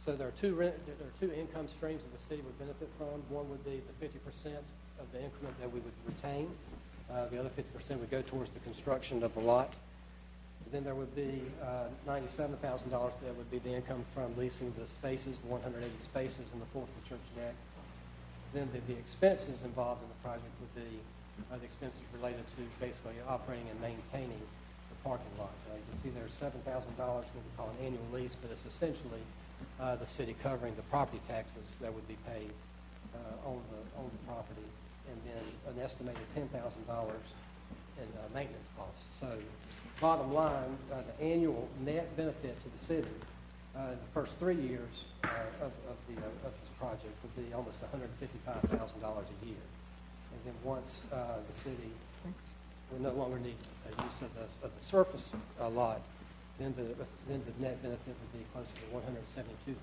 So there are two income streams that the city would benefit from. One would be the 50% of the increment that we would retain. The other 50% would go towards the construction of the lot. And then there would be $97,000 that would be the income from leasing the spaces, the 180 spaces in the 4th and Church deck. Then the expenses involved in the project would be the expenses related to basically operating and maintaining the parking lot. You can see there's $7,000 what we call an annual lease, but it's essentially the city covering the property taxes that would be paid on the property, and then an estimated $10,000 in maintenance costs. So bottom line, the annual net benefit to the city in the first 3 years of this project would be almost $155,000 a year. And then once the city will no longer need use of the surface lot, then the net benefit would be closer to $172,000.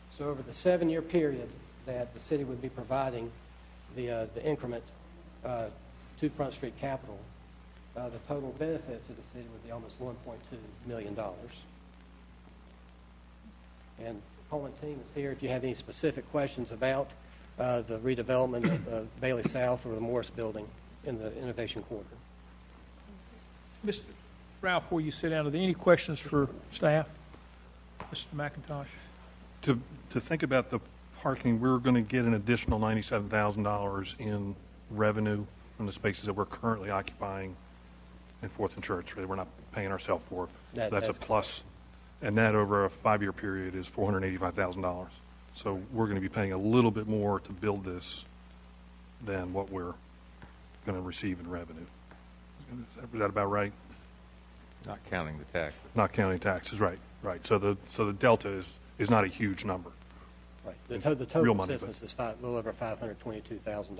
So over the 7-year period that the city would be providing the increment to Front Street Capital, the total benefit to the city would be almost $1.2 million. And Coleman team is here if you have any specific questions about the redevelopment of Bailey South or the Morris Building in the Innovation Quarter. Mr. Ralph, before you sit down, are there any questions for staff? Mr. McIntosh? to think about the parking, we're going to get an additional $97,000 in revenue from the spaces that we're currently occupying in 4th and Church. We're not paying ourselves for. That's a plus. And that over a 5-year period is $485,000. So we're going to be paying a little bit more to build this than what we're going to receive in revenue. Is that about right? Not counting the taxes. Not counting taxes, right. So the delta is not a huge number. Right. The total real money, assistance is a little over $522,000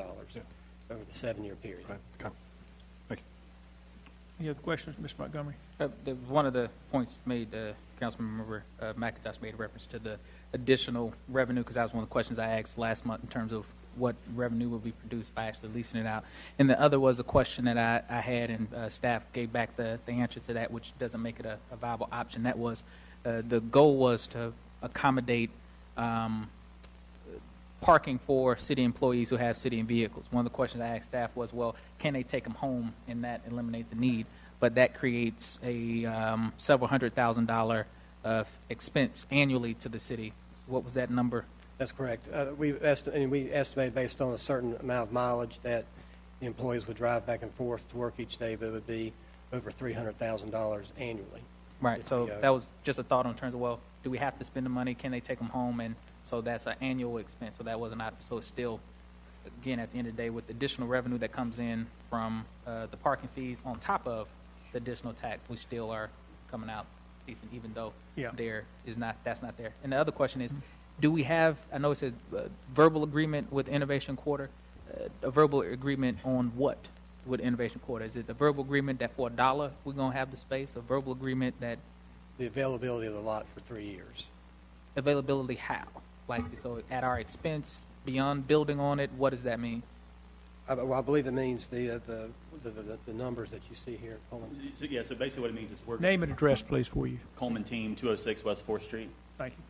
over the 7-year period. Right. Okay. Thank you. Any other questions, Mr. Montgomery? One of the points made, Councilmember McIntosh made reference to the additional revenue, because that was one of the questions I asked last month in terms of what revenue will be produced by actually leasing it out. And the other was a question that I had, and staff gave back the answer to that, which doesn't make it a viable option. That was the goal was to accommodate parking for city employees who have city vehicles. One of the questions I asked staff was, well, can they take them home and that eliminate the need? But that creates a several $100,000 expense annually to the city. What was that number? That's correct. We estimate based on a certain amount of mileage that the employees would drive back and forth to work each day, but it would be over $300,000 annually. Right. So that was just a thought in terms of, well, do we have to spend the money? Can they take them home? And so that's an annual expense. So that wasn't option. So it's still, again, at the end of the day, with additional revenue that comes in from the parking fees on top of the additional tax, we still are coming out decent, even though that's not there. And the other question is, do we have, I know it said verbal agreement with Innovation Quarter, a verbal agreement on what with Innovation Quarter? Is it a verbal agreement that for $1 we're going to have the space, a verbal agreement that? The availability of the lot for 3 years. Availability how? Like, so at our expense, beyond building on it, what does that mean? Well, I believe it means the numbers that you see here. So basically what it means is we're... Name and address, please, for you. Coleman Team, 206 West 4th Street. Thank you.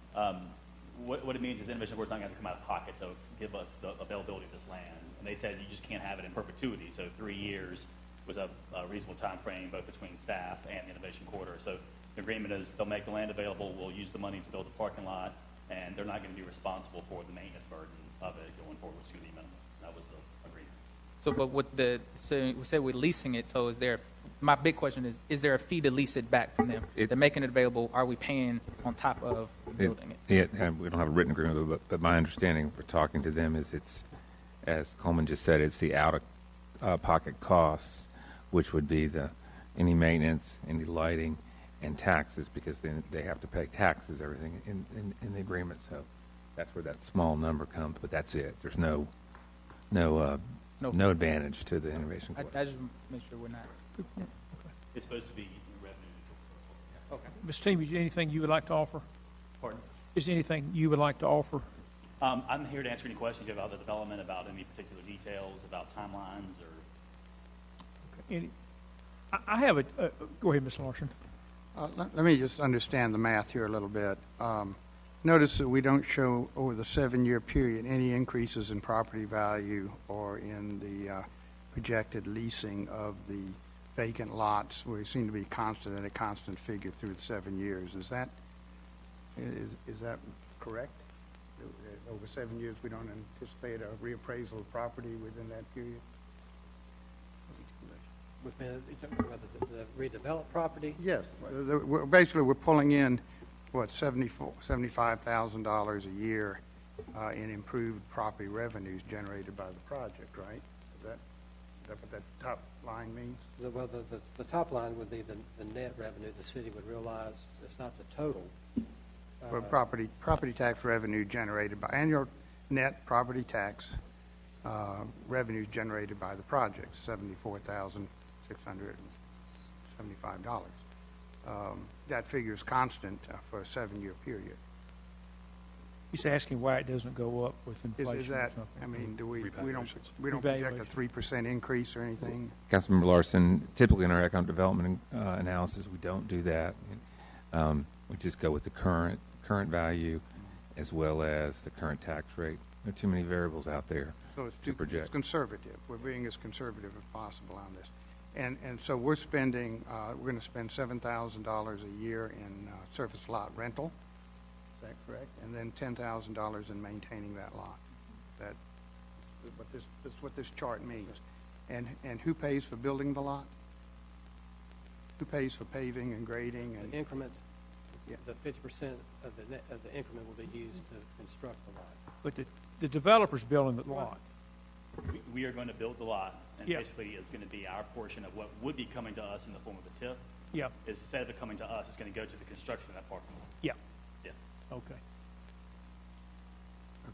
What it means is Innovation Board's not going to have to come out of pocket to give us the availability of this land. And they said you just can't have it in perpetuity. So 3 years was a reasonable time frame both between staff and the Innovation Quarter. So the agreement is they'll make the land available, we'll use the money to build the parking lot, and they're not going to be responsible for the maintenance burden of it going forward, which is going to be minimal. That was the agreement. So, but with we said we're leasing it, so is there, my big question is there a fee to lease it back from them? They're making it available, are we paying on top of building it? We don't have a written agreement, but my understanding for talking to them is it's, as Coleman just said, it's the out-of-pocket costs, which would be any maintenance, any lighting, and taxes, because then they have to pay taxes, everything in the agreement. So that's where that small number comes, but that's it. There's no advantage to the Innovation Quarter. I just make sure we're not. It's supposed to be revenue neutral. Okay. Ms. Team, is there anything you would like to offer? Pardon? Is there anything you would like to offer? I'm here to answer any questions you have about the development, about any particular details, about timelines, or... Okay. I have go ahead, Ms. Larson. Let me just understand the math here a little bit. Notice that we don't show over the 7-year period any increases in property value or in the projected leasing of the vacant lots. We seem to be constant at a constant figure through the 7 years. Is that correct? Over 7 years, we don't anticipate a reappraisal of property within that period? Within the redeveloped property? Yes. Basically, we're pulling in, $75,000 a year in improved property revenues generated by the project, right? Is that what that top line means? Well, the top line would be the net revenue the city would realize. It's not the total. For property tax revenue generated by annual net property tax revenues generated by the project, $74,675. That figure is constant for a 7-year period. He's asking why it doesn't go up with inflation. Is that? I mean, we don't project a 3% increase or anything? Councilmember Larson, typically in our economic development analysis, we don't do that. We just go with the current value as well as the current tax rate. There are too many variables out there to project. It's conservative. We're being as conservative as possible on this. And so we're going to spend $7,000 a year in surface lot rental. Is that correct? And then $10,000 in maintaining that lot. That's what this chart means. And who pays for building the lot? Who pays for paving and grading and The increment, Yeah. the 50% of the increment will be used to construct the lot. But the developer's building the lot. We are going to build the lot, and Yeah. basically it's going to be our portion of what would be coming to us in the form of a TIF. Yeah. Is instead of it coming to us, it's going to go to the construction of that parking lot. Yeah. Yes. Okay.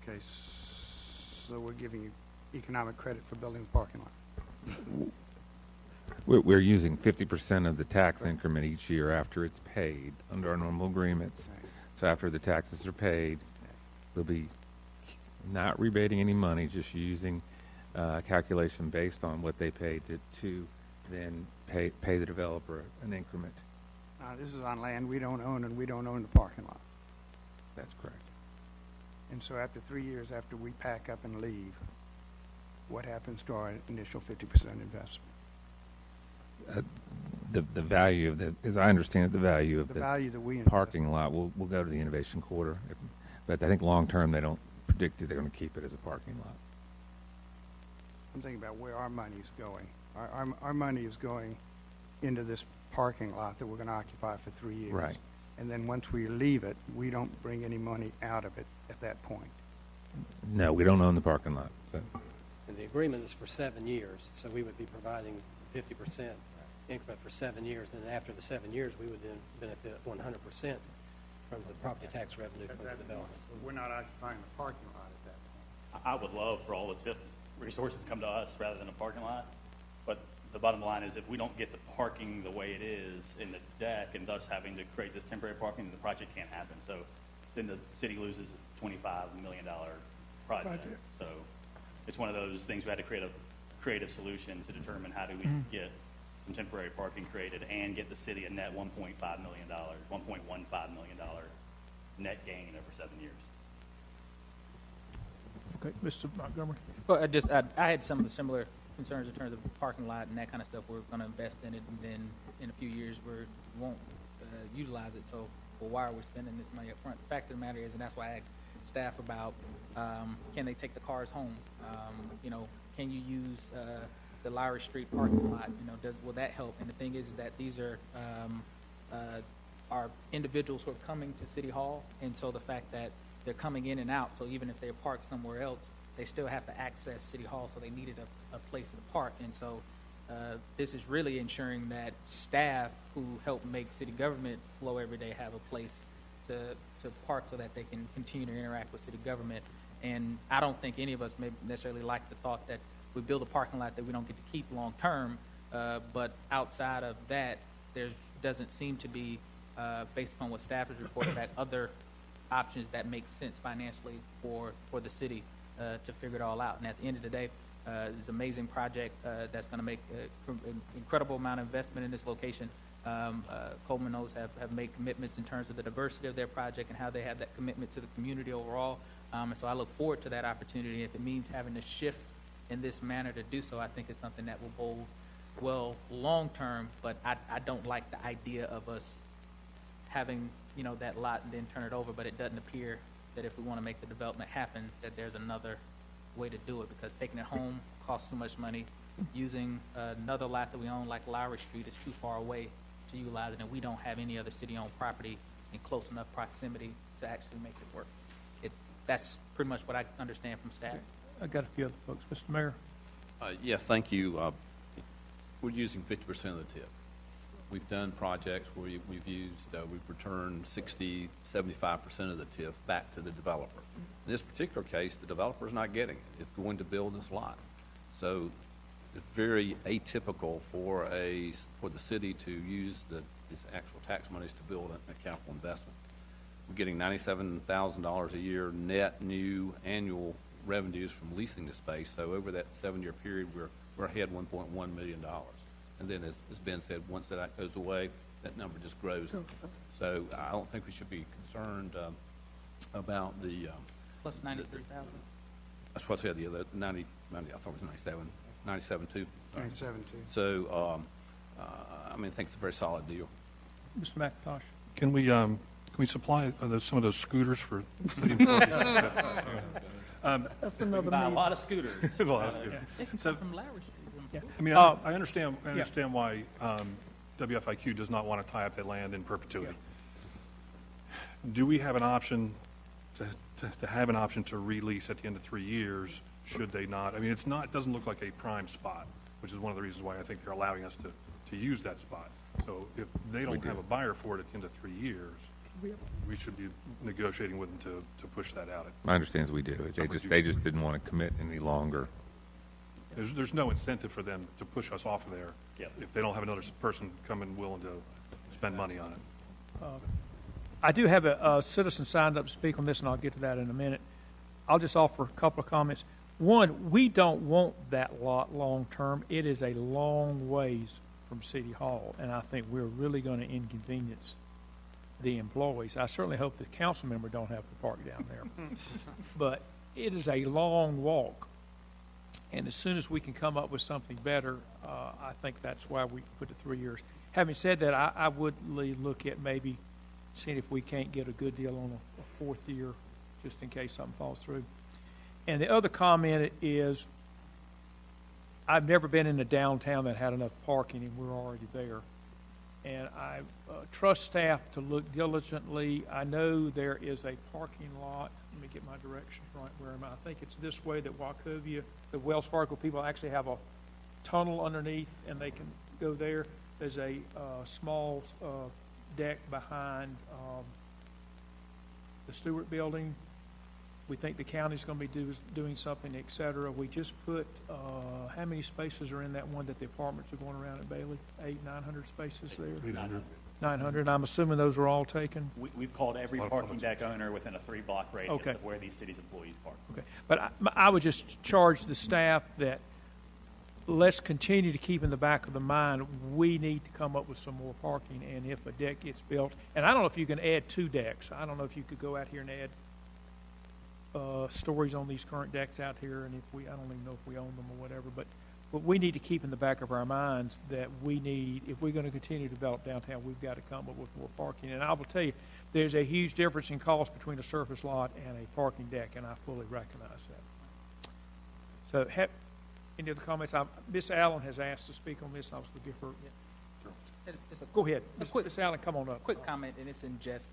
Okay, so we're giving you economic credit for building the parking lot. We're using 50% of the tax increment each year after it's paid under our normal agreements. So after the taxes are paid, we'll be not rebating any money, just using calculation based on what they paid to then pay the developer an increment. This is on land we don't own, and we don't own the parking lot. That's correct. And so after 3 years after we pack up and leave, what happens to our initial 50% investment? The value of the, as I understand it, the value of The the value that we parking lot will go to the innovation quarter. But I think long term they don't predict that they're going to keep it as a parking lot. I'm thinking about where our money is going. Our money is going into this parking lot that we're going to occupy for 3 years. Right. And then once we leave it, we don't bring any money out of it at that point. No, we don't own the parking lot. So. And the agreement is for 7 years, so we would be providing 50% increment for 7 years. And then after the 7 years, we would then benefit 100% from the property tax revenue from the development. We're not occupying the parking lot at that point. I would love for all the TIF resources to come to us rather than a parking lot. But the bottom line is if we don't get the parking the way it is in the deck and thus having to create this temporary parking, the project can't happen. So then the city loses a $25 million project. So it's one of those things we had to create a creative solution to determine how do we get some temporary parking created and get the city a net $1.15 million net gain over 7 years. Okay, Mr. Montgomery. Well, I had some of the similar concerns in terms of parking lot and that kind of stuff. We're going to invest in it, and then in a few years we won't utilize it. So, well, why are we spending this money up front? The fact of the matter is, and that's why I asked staff about can they take the cars home? Can you use the Lowry Street parking lot? Will that help? And the thing is that these are individuals who are coming to City Hall, and so the fact that they're coming in and out, so even if they're parked somewhere else, they still have to access City Hall, so they needed a place to park. And so this is really ensuring that staff who help make city government flow every day have a place to park so that they can continue to interact with city government. And I don't think any of us may necessarily like the thought that we build a parking lot that we don't get to keep long term, but outside of that, there doesn't seem to be, based upon what staff has reported, that other options that make sense financially for the city to figure it all out. And at the end of the day, it's an amazing project that's going to make an incredible amount of investment in this location. Coleman O's have made commitments in terms of the diversity of their project and how they have that commitment to the community overall. And so I look forward to that opportunity. If it means having to shift in this manner to do so, I think it's something that will bode well long term. But I don't like the idea of us having that lot and then turn it over. But it doesn't appear that if we want to make the development happen, that there's another way to do it, because taking it home costs too much money. Using another lot that we own, like Lowry Street, is too far away to utilize it, and we don't have any other city-owned property in close enough proximity to actually make it work. That's pretty much what I understand from staff. I got a few other folks. Mr. Mayor. Yeah, thank you. We're using 50% of the TIF. We've done projects where we've returned 60, 75% of the TIF back to the developer. In this particular case, the developer's not getting it. It's going to build this lot. So it's very atypical for the city to use these actual tax monies to build a capital investment. We're getting $97,000 a year net new annual revenues from leasing the space. So over that 7-year period, we're ahead $1.1 million. And then, as Ben said, once that goes away, that number just grows. So I don't think we should be concerned about the plus 93,000. That's what I said. The 90, I thought it was 97 too. 97 too. So I think it's a very solid deal. Mr. McIntosh. Can we we supply some of those scooters for city employees? That's another Buy a meeting. lot of scooters. A lot of scooters. They can come from Lowry Street. I mean, I understand why WFIQ does not want to tie up that land in perpetuity. Do we have an option to have an option to release at the end of 3 years? Should they not? I mean, it doesn't look like a prime spot, which is one of the reasons why I think they're allowing us to use that spot. So if they don't have a buyer for it at the end of 3 years, we should be negotiating with them to push that out. My understanding is we do. They just didn't want to commit any longer. There's no incentive for them to push us off of there if they don't have another person coming willing to spend money on it. I do have a citizen signed up to speak on this, and I'll get to that in a minute. I'll just offer a couple of comments. One, we don't want that lot long-term. It is a long ways from City Hall, and I think we're really going to inconvenience the employees. I certainly hope the council member don't have to park down there. But it is a long walk, and as soon as we can come up with something better, I think that's why we put it 3 years. Having said that, I would look at maybe seeing if we can't get a good deal on a fourth year, just in case something falls through. And the other comment is, I've never been in a downtown that had enough parking, and we're already there. And I trust staff to look diligently. I know there is a parking lot. Let me get my directions right. Where am I? I think it's this way that Wachovia, the Wells Fargo people actually have a tunnel underneath, and they can go there. There's a small deck behind the Stewart Building. We think the county's going to be doing something, et cetera. We just put, how many spaces are in that one that the apartments are going around at Bailey? 900 spaces there? 900. I'm assuming those are all taken? We've called every parking deck owner within a 3-block radius of where these city's employees park. Okay. But I would just charge the staff that let's continue to keep in the back of the mind, we need to come up with some more parking, and if a deck gets built, and I don't know if you can add 2 decks. I don't know if you could go out here and add stories on these current decks out here, and I don't even know if we own them or whatever, but we need to keep in the back of our minds that we need, if we're going to continue to develop downtown, we've got to come up with more parking. And I will tell you, there's a huge difference in cost between a surface lot and a parking deck, and I fully recognize that. So, any other comments? Miss Allen has asked to speak on this, and I was going to give her. Go ahead. Miss Allen, come on up. Quick comment, and it's in just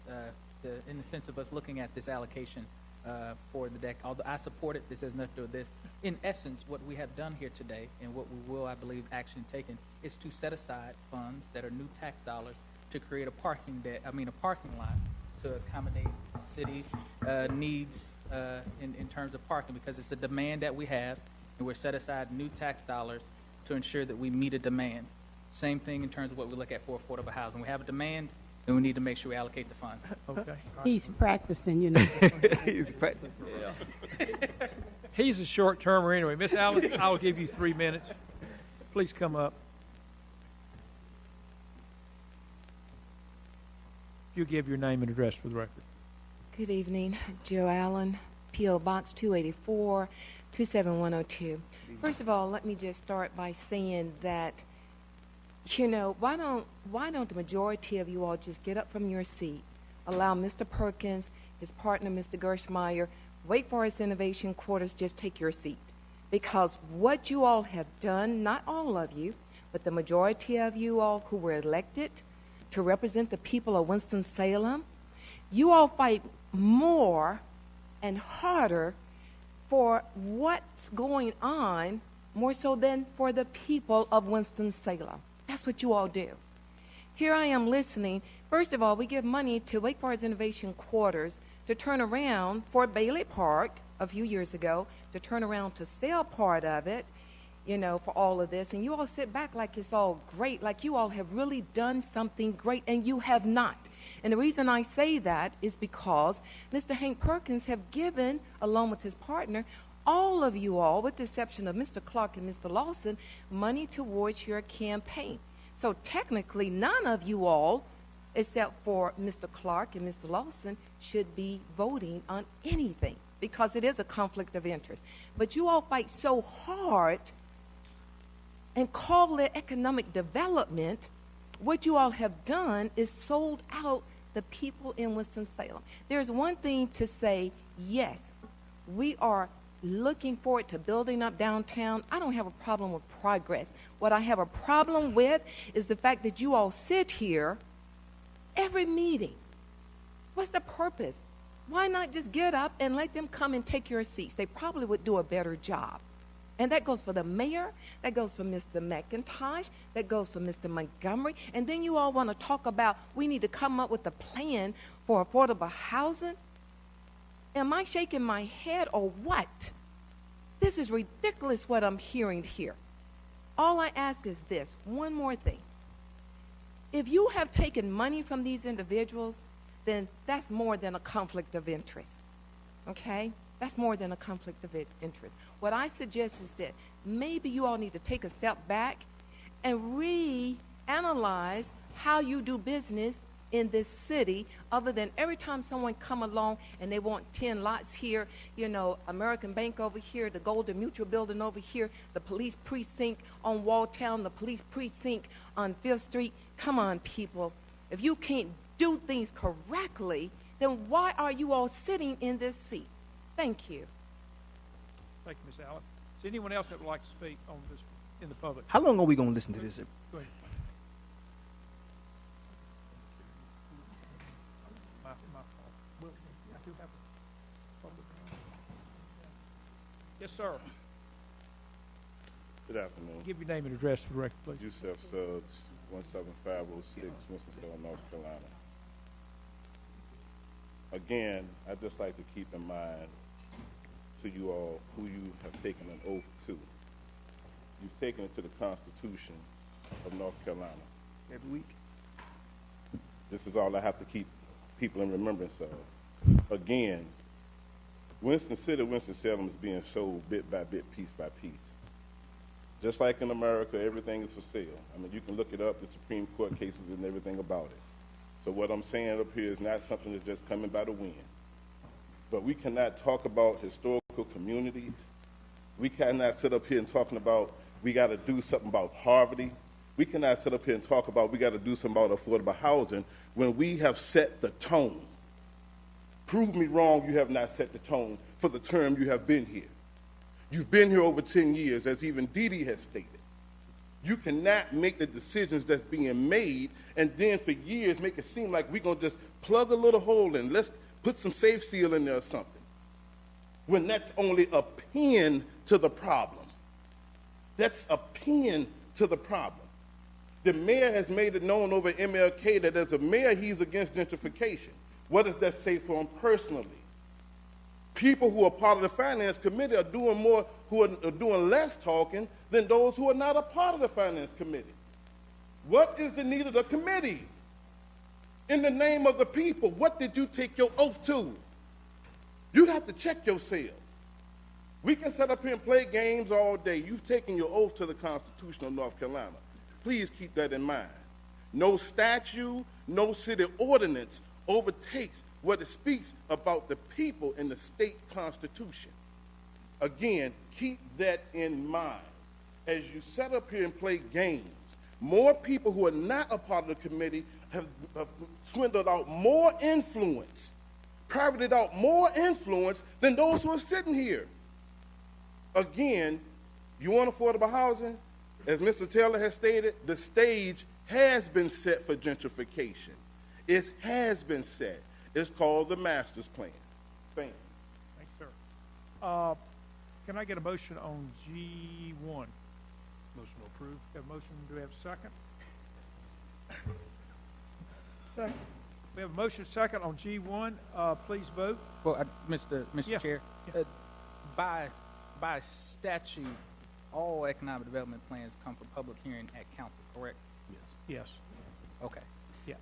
in the sense of us looking at this allocation for the deck. Although I support it, this has nothing to do with this. In essence, what we have done here today, and what we will, I believe, action taken, is to set aside funds that are new tax dollars to create a parking lot to accommodate city needs in terms of parking, because it's a demand that we have, and we're set aside new tax dollars to ensure that we meet a demand. Same thing in terms of what we look at for affordable housing. We have a demand, and we need to make sure we allocate the funds. Okay. He's practicing, you know. He's practicing. Yeah. He's a short-termer anyway. Miss Allen, I'll give you 3 minutes. Please come up. You give your name and address for the record. Good evening. Joe Allen, P.O. Box 284, 27102. First of all, let me just start by saying that, you know, why don't the majority of you all just get up from your seat, allow Mr. Perkins, his partner, Mr. Gershmeyer, Wake Forest Innovation Quarters, just take your seat. Because what you all have done, not all of you, but the majority of you all who were elected to represent the people of Winston-Salem, you all fight more and harder for what's going on, more so than for the people of Winston-Salem. That's what you all do. Here I am listening. First of all, we give money to Wake Forest Innovation Quarters to turn around for Bailey Park a few years ago, to turn around to sell part of it, you know, for all of this. And you all sit back like it's all great, like you all have really done something great, and you have not. And the reason I say that is because Mr. Hank Perkins have given, along with his partner, all of you all, with the exception of Mr. Clark and Mr. Lawson, money towards your campaign. So technically, none of you all, except for Mr. Clark and Mr. Lawson, should be voting on anything, because it is a conflict of interest. But you all fight so hard and call it economic development. What you all have done is sold out the people in Winston-Salem. There's one thing to say, yes, we are looking forward to building up downtown. I don't have a problem with progress. What I have a problem with is the fact that you all sit here every meeting. What's the purpose? Why not just get up and let them come and take your seats? They probably would do a better job. And that goes for the mayor, that goes for Mr. McIntosh, that goes for Mr. Montgomery. And then you all want to talk about we need to come up with a plan for affordable housing? Am I shaking my head or what? This is ridiculous what I'm hearing here. All I ask is this, one more thing. If you have taken money from these individuals, then that's more than a conflict of interest, okay? That's more than a conflict of interest. What I suggest is that maybe you all need to take a step back and reanalyze how you do business in this city, other than every time someone come along and they want 10 lots here, you know, American Bank over here, the Golden Mutual building over here, the police precinct on Walltown, the police precinct on 5th Street. Come on, people. If you can't do things correctly, then why are you all sitting in this seat? Thank you. Thank you, Ms. Allen. Is there anyone else that would like to speak on this in the public? How long are we going to listen to this? Go ahead. My fault. Well, I do have a public. Yes, sir. Good afternoon. Give your name and address for the record, please. Yusef Stubbs, 17506, Winston-Salem, North Carolina. Again, I'd just like to keep in mind to you all who you have taken an oath to. You've taken it to the Constitution of North Carolina. Every week. This is all I have to keep people in remembrance of. Again, Winston-Salem is being sold bit by bit, piece by piece. Just like in America, everything is for sale. I mean, you can look it up, the Supreme Court cases and everything about it. So what I'm saying up here is not something that's just coming by the wind. But we cannot talk about historical communities. We cannot sit up here and talking about we got to do something about poverty. We cannot sit up here and talk about we got to do something about affordable housing when we have set the tone. Prove me wrong, you have not set the tone for the term you have been here. You've been here over 10 years, as even Dee Dee has stated. You cannot make the decisions that's being made and then for years make it seem like we're going to just plug a little hole in. Let's put some safe seal in there or something. When that's only a pin to the problem. That's a pin to the problem. The mayor has made it known over MLK that as a mayor, he's against gentrification. What does that say for him personally? People who are part of the finance committee are doing more, who are doing less talking than those who are not a part of the finance committee. What is the need of the committee? In the name of the people, what did you take your oath to? You have to check yourselves. We can sit up here and play games all day. You've taken your oath to the Constitution of North Carolina. Please keep that in mind. No statute, no city ordinance overtakes what it speaks about the people in the state constitution. Again, keep that in mind. As you set up here and play games, more people who are not a part of the committee have swindled out more influence, privated out more influence than those who are sitting here. Again, you want affordable housing? As Mr. Taylor has stated, the stage has been set for gentrification. It has been set. It's called the master's plan. Thank you. Thanks, sir. Can I get a motion on G1? Motion to approve. Have a motion. Do we have a second? Second. We have a motion second on G1. Please vote. Well, Mr. Yeah. Chair, Yeah. by statute, all economic development plans come for public hearing at council, correct? Yes. Okay. Yeah,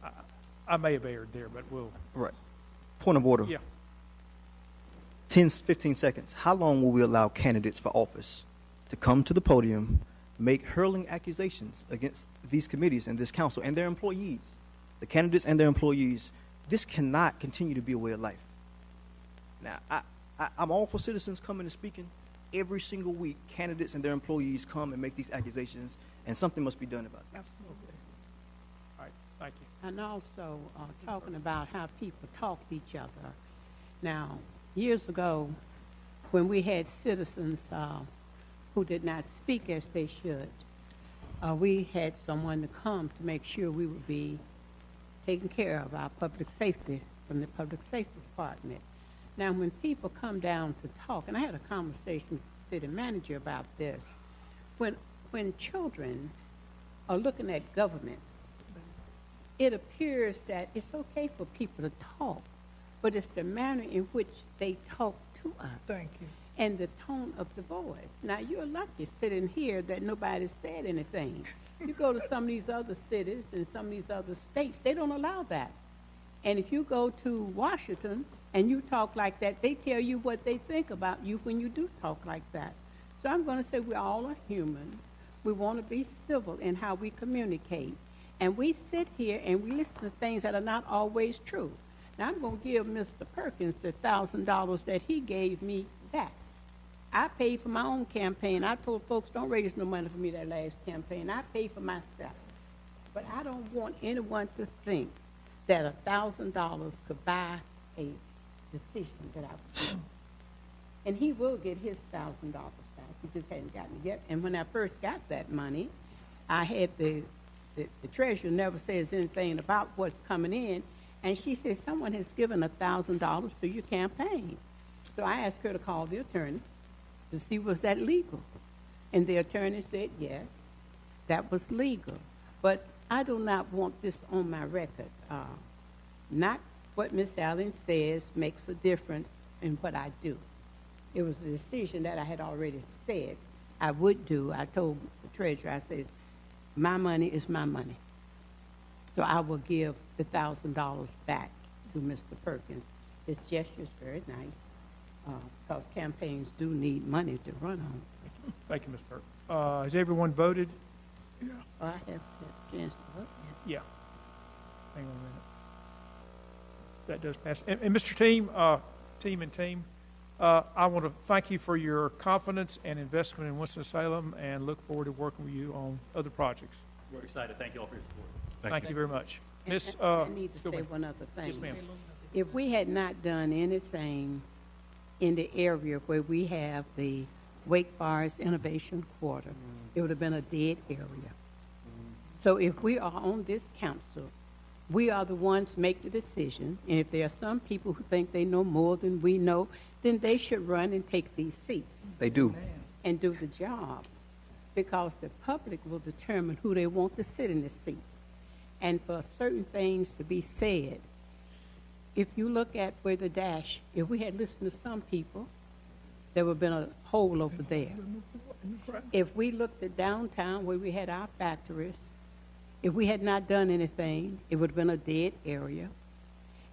I may have erred there, but we'll. Right. Point of order. Yeah. 15 seconds. How long will we allow candidates for office to come to the podium, make hurling accusations against these committees and this council and their employees? The candidates and their employees, this cannot continue to be a way of life. Now, I'm all for citizens coming and speaking. Every single week, candidates and their employees come and make these accusations, and something must be done about it. Absolutely. All right, thank you. And also talking about how people talk to each other. Now, years ago, when we had citizens who did not speak as they should, we had someone to come to make sure we would be taking care of our public safety from the public safety department. Now, when people come down to talk, and I had a conversation with the city manager about this, when children are looking at government, it appears that it's okay for people to talk, but it's the manner in which they talk to us. Thank you. And the tone of the voice. Now, you're lucky sitting here that nobody said anything. You go to some of these other cities and some of these other states, they don't allow that. And if you go to Washington and you talk like that, they tell you what they think about you when you do talk like that. So I'm going to say we all are human. We want to be civil in how we communicate. And we sit here and we listen to things that are not always true. Now, I'm going to give Mr. Perkins the $1,000 that he gave me back. I paid for my own campaign. I told folks, don't raise no money for me that last campaign. I paid for myself. But I don't want anyone to think that $1,000 could buy a decision that I would do. And he will get his $1,000 back. He just hadn't gotten it yet. And when I first got that money, I had the treasurer never says anything about what's coming in. And she said, someone has given $1,000 for your campaign. So I asked her to call the attorney to see was that legal. And the attorney said, yes, that was legal. But I do not want this on my record. Not what Ms. Allen says makes a difference in what I do. It was a decision that I had already said I would do. I told the treasurer, I said, my money is my money. So I will give the $1,000 back to Mr. Perkins. His gesture is very nice. Because campaigns do need money to run on. Thank you, Ms. Burke. Has everyone voted? Yeah. I have had a chance to vote. Yeah. Hang on a minute. That does pass. And Mr. Team, I want to thank you for your confidence and investment in Winston-Salem and look forward to working with you on other projects. We're excited. Thank you all for your support. Thank you very much. Miss, I need to say one other thing. Yes, ma'am. If we had not done anything in the area where we have the Wake Forest Innovation Quarter, it would have been a dead area. So if we are on this council, we are the ones who make the decision, and if there are some people who think they know more than we know, then they should run and take these seats. They do. And do the job, because the public will determine who they want to sit in the seat. And for certain things to be said, if you look at where the dash, if we had listened to some people, there would have been a hole over there. If we looked at downtown where we had our factories, if we had not done anything, it would have been a dead area.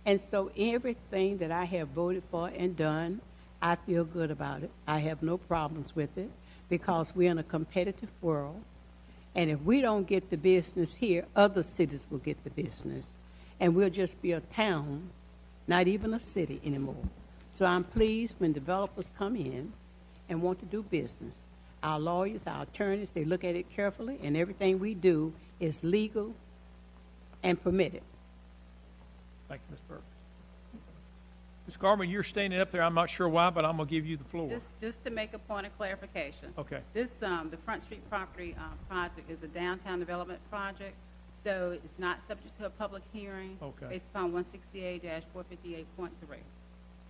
And so everything that I have voted for and done, I feel good about it. I have no problems with it because we're in a competitive world. And if we don't get the business here, other cities will get the business. And we'll just be a town, not even a city anymore. So I'm pleased when developers come in and want to do business. Our lawyers, our attorneys, they look at it carefully, and everything we do is legal and permitted. Thank you, Ms. Burke. Ms. Garman, you're standing up there. I'm not sure why, but I'm going to give you the floor. Just to make a point of clarification. Okay. This, the Front Street property project is a downtown development project, so it's not subject to a public hearing. Okay. Based upon 168-458.3.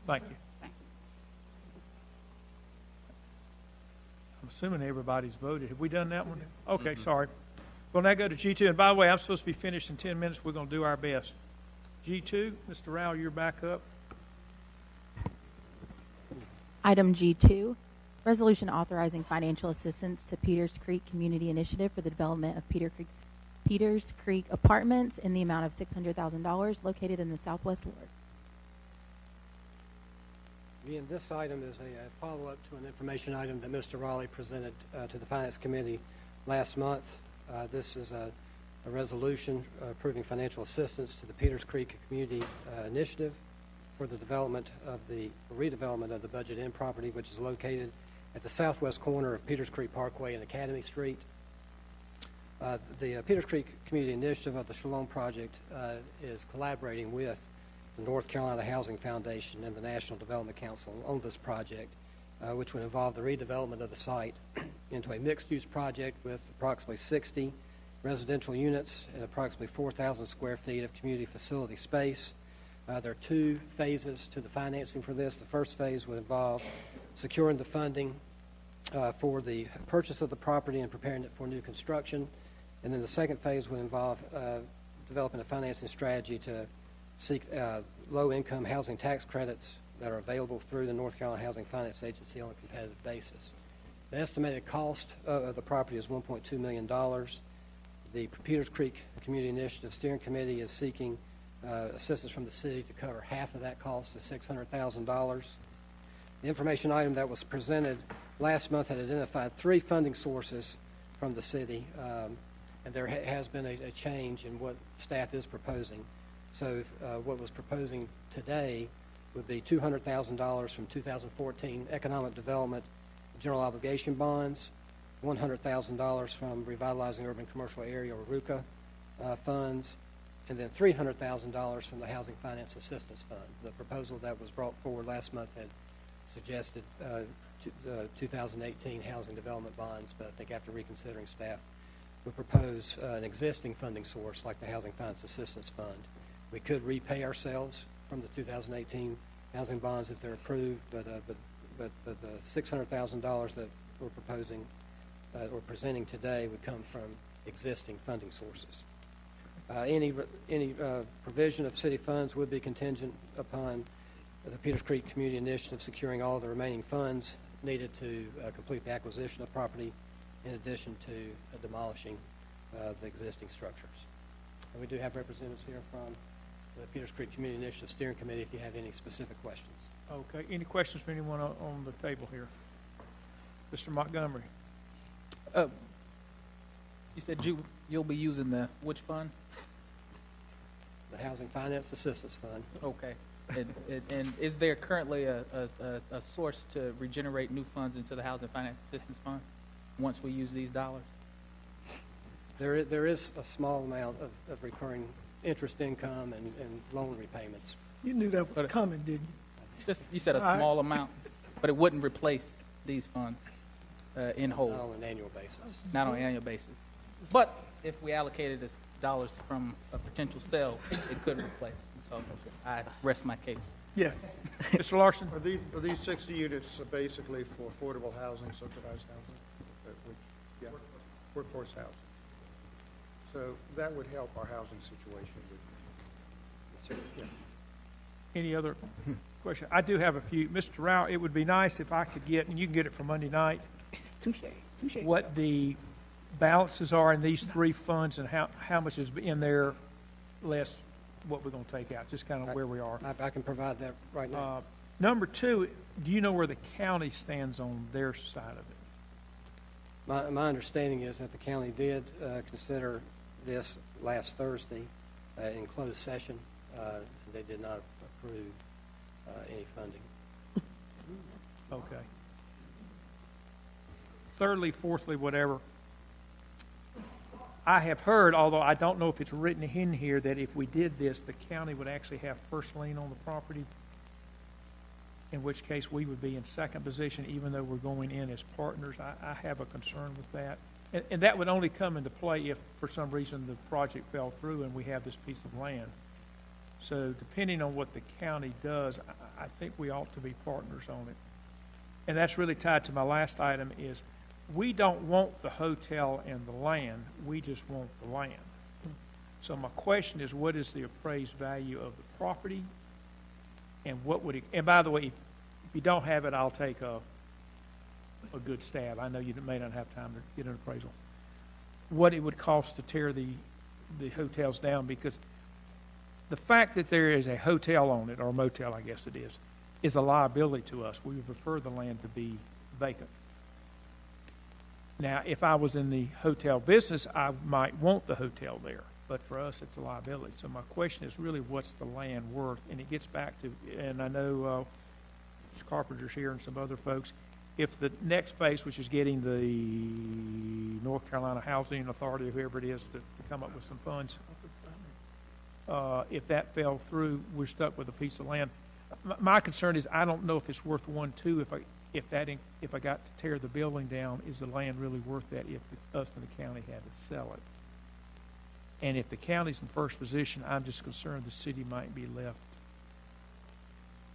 Thank you. Thank you. I'm assuming everybody's voted. Have we done that one? Okay, sorry. We'll now go to G2. And by the way, I'm supposed to be finished in 10 minutes. We're going to do our best. G2, Mr. Rao, you're back up. Item G2, resolution authorizing financial assistance to Peters Creek Community Initiative for the development of Peters Creek Apartments in the amount of $600,000 located in the Southwest Ward. Again, this item is a follow-up to an information item that Mr. Raleigh presented to the Finance Committee last month. This is a resolution approving financial assistance to the Peters Creek Community Initiative for the redevelopment of the Budget Inn property, which is located at the southwest corner of Peters Creek Parkway and Academy Street. The Peters Creek Community Initiative of the Shalom Project is collaborating with the North Carolina Housing Foundation and the National Development Council on this project, which would involve the redevelopment of the site into a mixed-use project with approximately 60 residential units and approximately 4,000 square feet of community facility space. There are two phases to the financing for this. The first phase would involve securing the funding for the purchase of the property and preparing it for new construction. And then the second phase would involve developing a financing strategy to seek low-income housing tax credits that are available through the North Carolina Housing Finance Agency on a competitive basis. The estimated cost of the property is $1.2 million. The Peters Creek Community Initiative Steering Committee is seeking assistance from the city to cover half of that cost, of $600,000. The information item that was presented last month had identified three funding sources from the city, and there has been a change in what staff is proposing. So what was proposing today would be $200,000 from 2014 Economic Development General Obligation Bonds, $100,000 from Revitalizing Urban Commercial Area, or RUCA, funds, and then $300,000 from the Housing Finance Assistance Fund. The proposal that was brought forward last month had suggested 2018 housing development bonds, but I think after reconsidering, staff would propose an existing funding source like the Housing Finance Assistance Fund. We could repay ourselves from the 2018 housing bonds if they're approved, but the $600,000 that we're proposing or presenting today would come from existing funding sources. Any provision of city funds would be contingent upon the Peters Creek Community Initiative securing all the remaining funds needed to complete the acquisition of property, in addition to demolishing the existing structures. And we do have representatives here from the Peters Creek Community Initiative Steering Committee if you have any specific questions. Okay. Any questions from anyone on the table here? Mr. Montgomery. You said you'll be using the which fund? The Housing Finance Assistance Fund. Okay. And is there currently a source to regenerate new funds into the Housing Finance Assistance Fund once we use these dollars? There is a small amount of recurring interest income and loan repayments. You knew that was coming, didn't you? You said a small amount, but it wouldn't replace these funds in whole. Not on an annual basis. Not on an annual basis. But if we allocated this dollars from a potential sale, it could replace. So I rest my case. Yes. Mr. Larson? Are these 60 units basically for affordable housing, subsidized housing? Yeah, workforce housing. So that would help our housing situation. Yeah. Any other question? I do have a few. Mr. Rao, it would be nice if I could get, and you can get it for Monday night, what the balances are in these three funds and how much is in there less what we're going to take out, just kind of where we are. I can provide that right now. Number two, do you know where the county stands on their side of it? My understanding is that the county did consider this last Thursday in closed session. They did not approve any funding. Okay. Thirdly, fourthly, whatever, I have heard, although I don't know if it's written in here, that if we did this, the county would actually have first lien on the property, in which case we would be in second position even though we're going in as partners. I have a concern with that. And that would only come into play if, for some reason, the project fell through and we have this piece of land. So depending on what the county does, I think we ought to be partners on it. And that's really tied to my last item is we don't want the hotel and the land. We just want the land. So my question is, what is the appraised value of the property? And what would it, and by the way, if you don't have it, I'll take a good stab. I know you may not have time to get an appraisal. What it would cost to tear the hotels down, because the fact that there is a hotel on it, or a motel I guess it is a liability to us. We would prefer the land to be vacant. Now, if I was in the hotel business, I might want the hotel there, but for us, it's a liability. So my question is really, what's the land worth? And it gets back to, and I know Mr. Carpenter's here and some other folks, if the next phase, which is getting the North Carolina Housing Authority, or whoever it is, to come up with some funds. If that fell through, we're stuck with a piece of land. My concern is I don't know if it's worth 1.2. If I got to tear the building down, is the land really worth that? If us and the county had to sell it, and if the county's in first position, I'm just concerned the city might be left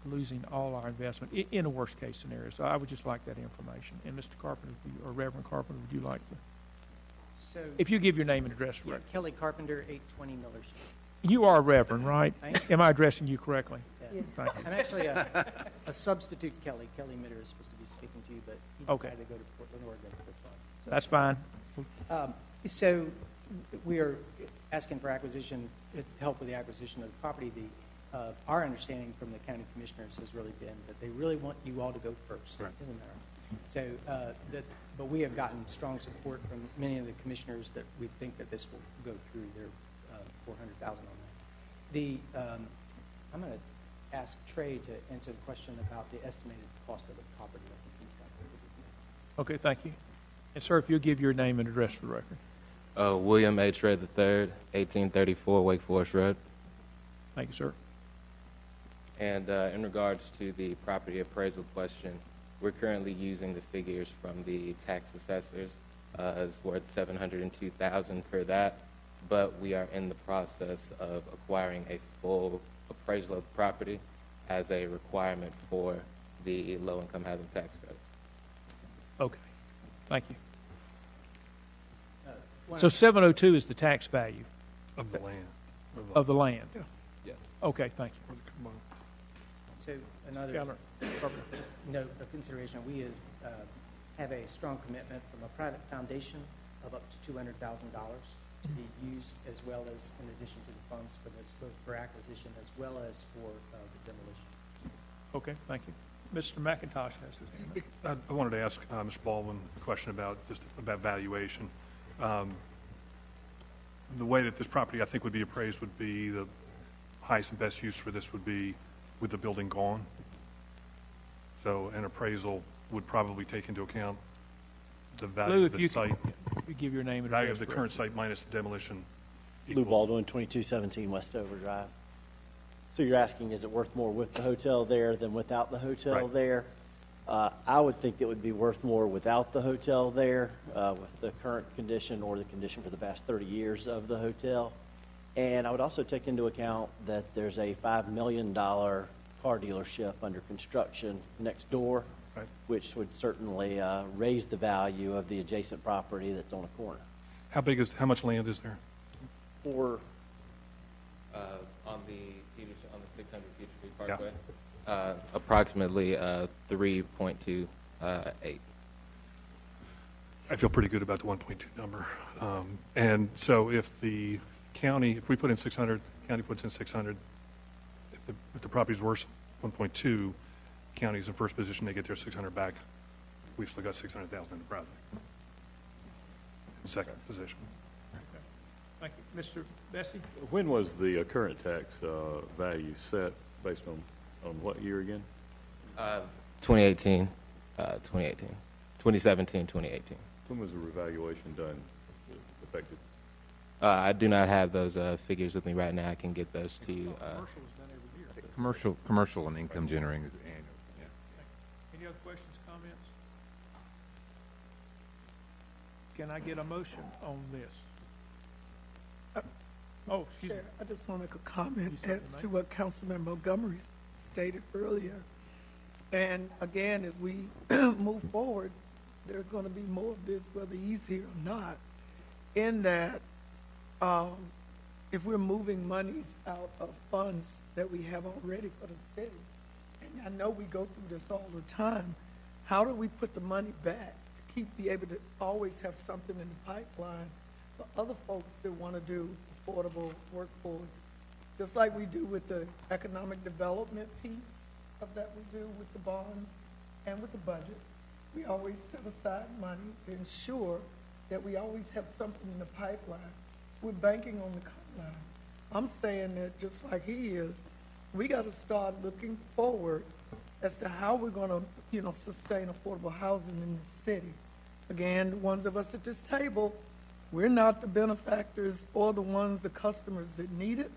losing all our investment in a worst case scenario. So I would just like that information. And Mr. Carpenter, or Reverend Carpenter, would you like to? So, If you give your name and address for it. Kelly Carpenter, 820 Miller Street. You are a Reverend, right? Am I addressing you correctly? Yeah. Thank you. I'm actually a substitute Kelly. Kelly Mitter is supposed to be speaking to you, but he decided to go to Portland, Oregon for fun. So That's fine. So we are asking for acquisition, help with the acquisition of the property. Our understanding from the county commissioners has really been that they really want you all to go first. Right. Isn't there? So, but we have gotten strong support from many of the commissioners that we think that this will go through. Their $400,000 on that. I'm going to ask Trey to answer the question about the estimated cost of the property. I think he's got that. Okay, thank you. And sir, if you'll give your name and address for the record. William H. Red III, 1834 Wake Forest Road. Thank you, sir. And in regards to the property appraisal question, we're currently using the figures from the tax assessors. It's worth $702,000 for that, but we are in the process of acquiring a full appraisal of the property as a requirement for the low-income housing tax credit. Okay, thank you. So 702 is the tax value of the land. Of the land. Yeah. Yes. Okay, thank you. So another just note of consideration, we have a strong commitment from a private foundation of up to $200,000 to be used, as well as in addition to the funds for this, both for acquisition as well as for the demolition. Okay, thank you. Mr. McIntosh has his hand up. I wanted to ask Mr. Baldwin a question about valuation. The way that this property, I think, would be appraised would be the highest and best use for this would be with the building gone. So an appraisal would probably take into account the value of the site. If you give your name and value address of the current site minus the demolition. Lou Baldwin, 2217 Westover Drive. So you're asking, is it worth more with the hotel there than without the hotel there? I would think it would be worth more without the hotel there, with the current condition or the condition for the past 30 years of the hotel. And I would also take into account that there's a $5 million car dealership under construction next door, which would certainly raise the value of the adjacent property that's on a corner. How much land is there? On the 600 Peter Street Parkway, approximately 3.28. I feel pretty good about the 1.2 number. And so if the county, if we put in 600, county puts in 600, if the property's worth 1.2, county's in first position, they get their 600 back. We've still got 600,000 in the project. Second position. Thank you. Mr. Bessie? When was the current tax value set based on what year again? 2018, 2017, 2018. When was the revaluation done, effective? I do not have those figures with me right now. I can get those to you. Commercial and income generating is annual. Yeah. Any other questions, comments? Can I get a motion on this? Excuse me. I just want to make a comment as to what Councilman Montgomery stated earlier. And again, as we move forward, there's going to be more of this, whether he's here or not, in that if we're moving monies out of funds that we have already for the city, and I know we go through this all the time, how do we put the money back to be able to always have something in the pipeline for other folks that want to do affordable workforce, just like we do with the economic development piece of that we do with the bonds and with the budget. We always set aside money to ensure that we always have something in the pipeline. We're banking on the pipeline. I'm saying that just like he is, we got to start looking forward as to how we're going to, sustain affordable housing in the city. Again, the ones of us at this table, we're not the benefactors or the ones, the customers that need it,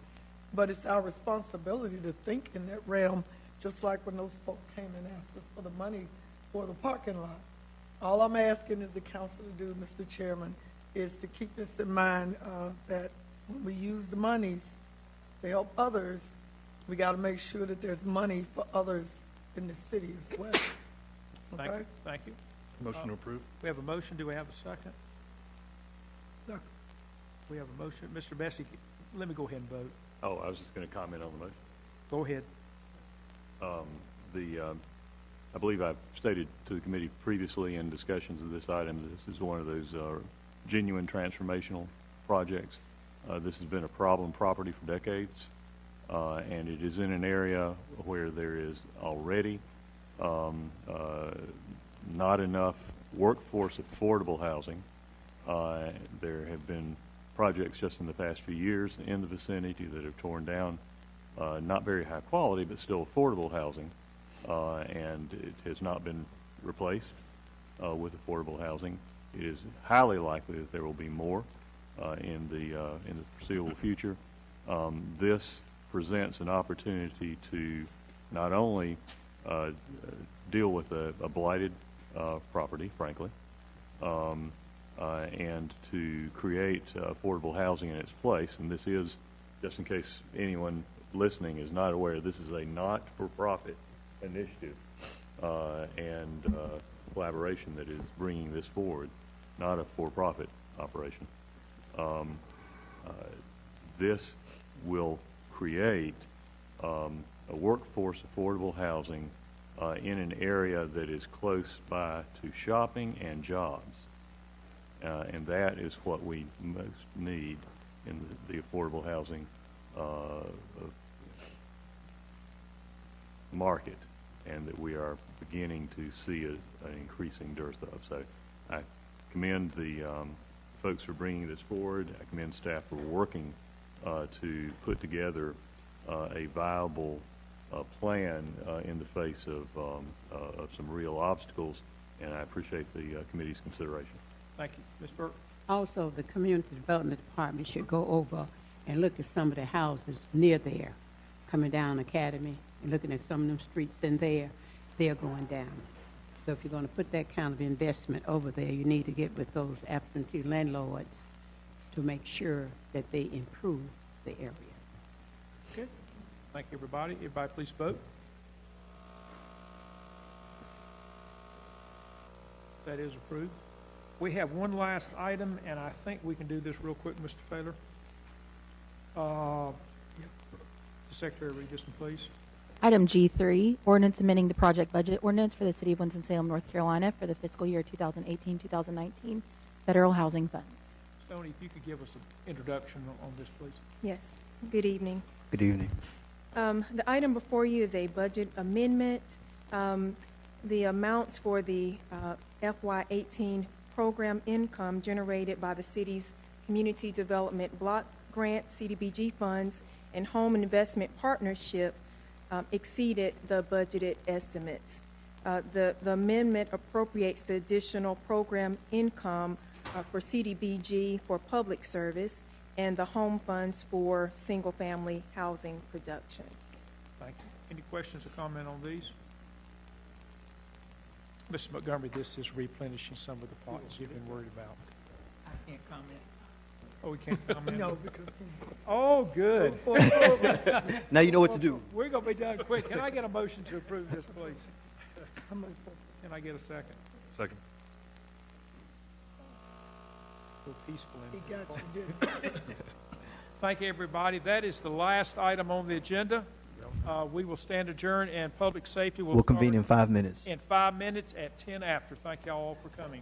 but it's our responsibility to think in that realm, just like when those folk came and asked us for the money for the parking lot. All I'm asking is the council to do, Mr. Chairman, is to keep this in mind, that when we use the monies to help others, we got to make sure that there's money for others in the city as well. Okay? Thank you. Motion to approve. We have a motion. Do we have a second? No. We have a motion. Mr. Bessie, let me go ahead and vote. Oh, I was just going to comment on the motion. Go ahead. I believe I've stated to the committee previously in discussions of this item, this is one of those genuine transformational projects. This has been a problem property for decades, and it is in an area where there is already not enough workforce affordable housing. There have been projects just in the past few years in the vicinity that have torn down not very high quality but still affordable housing, and it has not been replaced with affordable housing. It is highly likely that there will be more in the foreseeable future. This presents an opportunity to not only deal with a blighted property, frankly, and to create affordable housing in its place. And this is, just in case anyone listening is not aware, this is a not-for-profit initiative and collaboration that is bringing this forward, not a for-profit operation. This will create a workforce affordable housing in an area that is close by to shopping and jobs. And that is what we most need in the affordable housing market, and that we are beginning to see an increasing dearth of. So I commend the folks for bringing this forward. I commend staff for working to put together a viable plan in the face of some real obstacles, and I appreciate the committee's consideration. Thank you. Ms. Burke? Also, the Community Development Department should go over and look at some of the houses near there, coming down Academy, and looking at some of them streets in there, they're going down. So if you're going to put that kind of investment over there, you need to get with those absentee landlords to make sure that they improve the area. Okay. Thank you, everybody. Everybody please vote. That is approved. We have one last item, and I think we can do this real quick, Mr. Fowler. The Secretary, read this one, please. Item G3, ordinance amending the project budget ordinance for the City of Winston-Salem, North Carolina for the fiscal year 2018-2019 federal housing funds. Stoney, if you could give us an introduction on this, please. Yes. Good evening. Good evening. The item before you is a budget amendment. The amounts for the FY18 program income generated by the city's Community Development Block Grant, CDBG funds, and Home Investment Partnership exceeded the budgeted estimates. The amendment appropriates the additional program income for CDBG for public service and the home funds for single-family housing production. Thank you. Any questions or comment on these? Mr. Montgomery, this is replenishing some of the pots you've been worried about. I can't comment. Oh, we can't comment? No, because Oh, good. Now you know what to do. We're going to be done quick. Can I get a motion to approve this, please? Can I get a second? Second. So peaceful. he got you, didn't he? Thank you, everybody. That is the last item on the agenda. We will stand adjourned, and public safety will We'll convene in 5 minutes. In 5 minutes at 10 after. Thank you all for coming.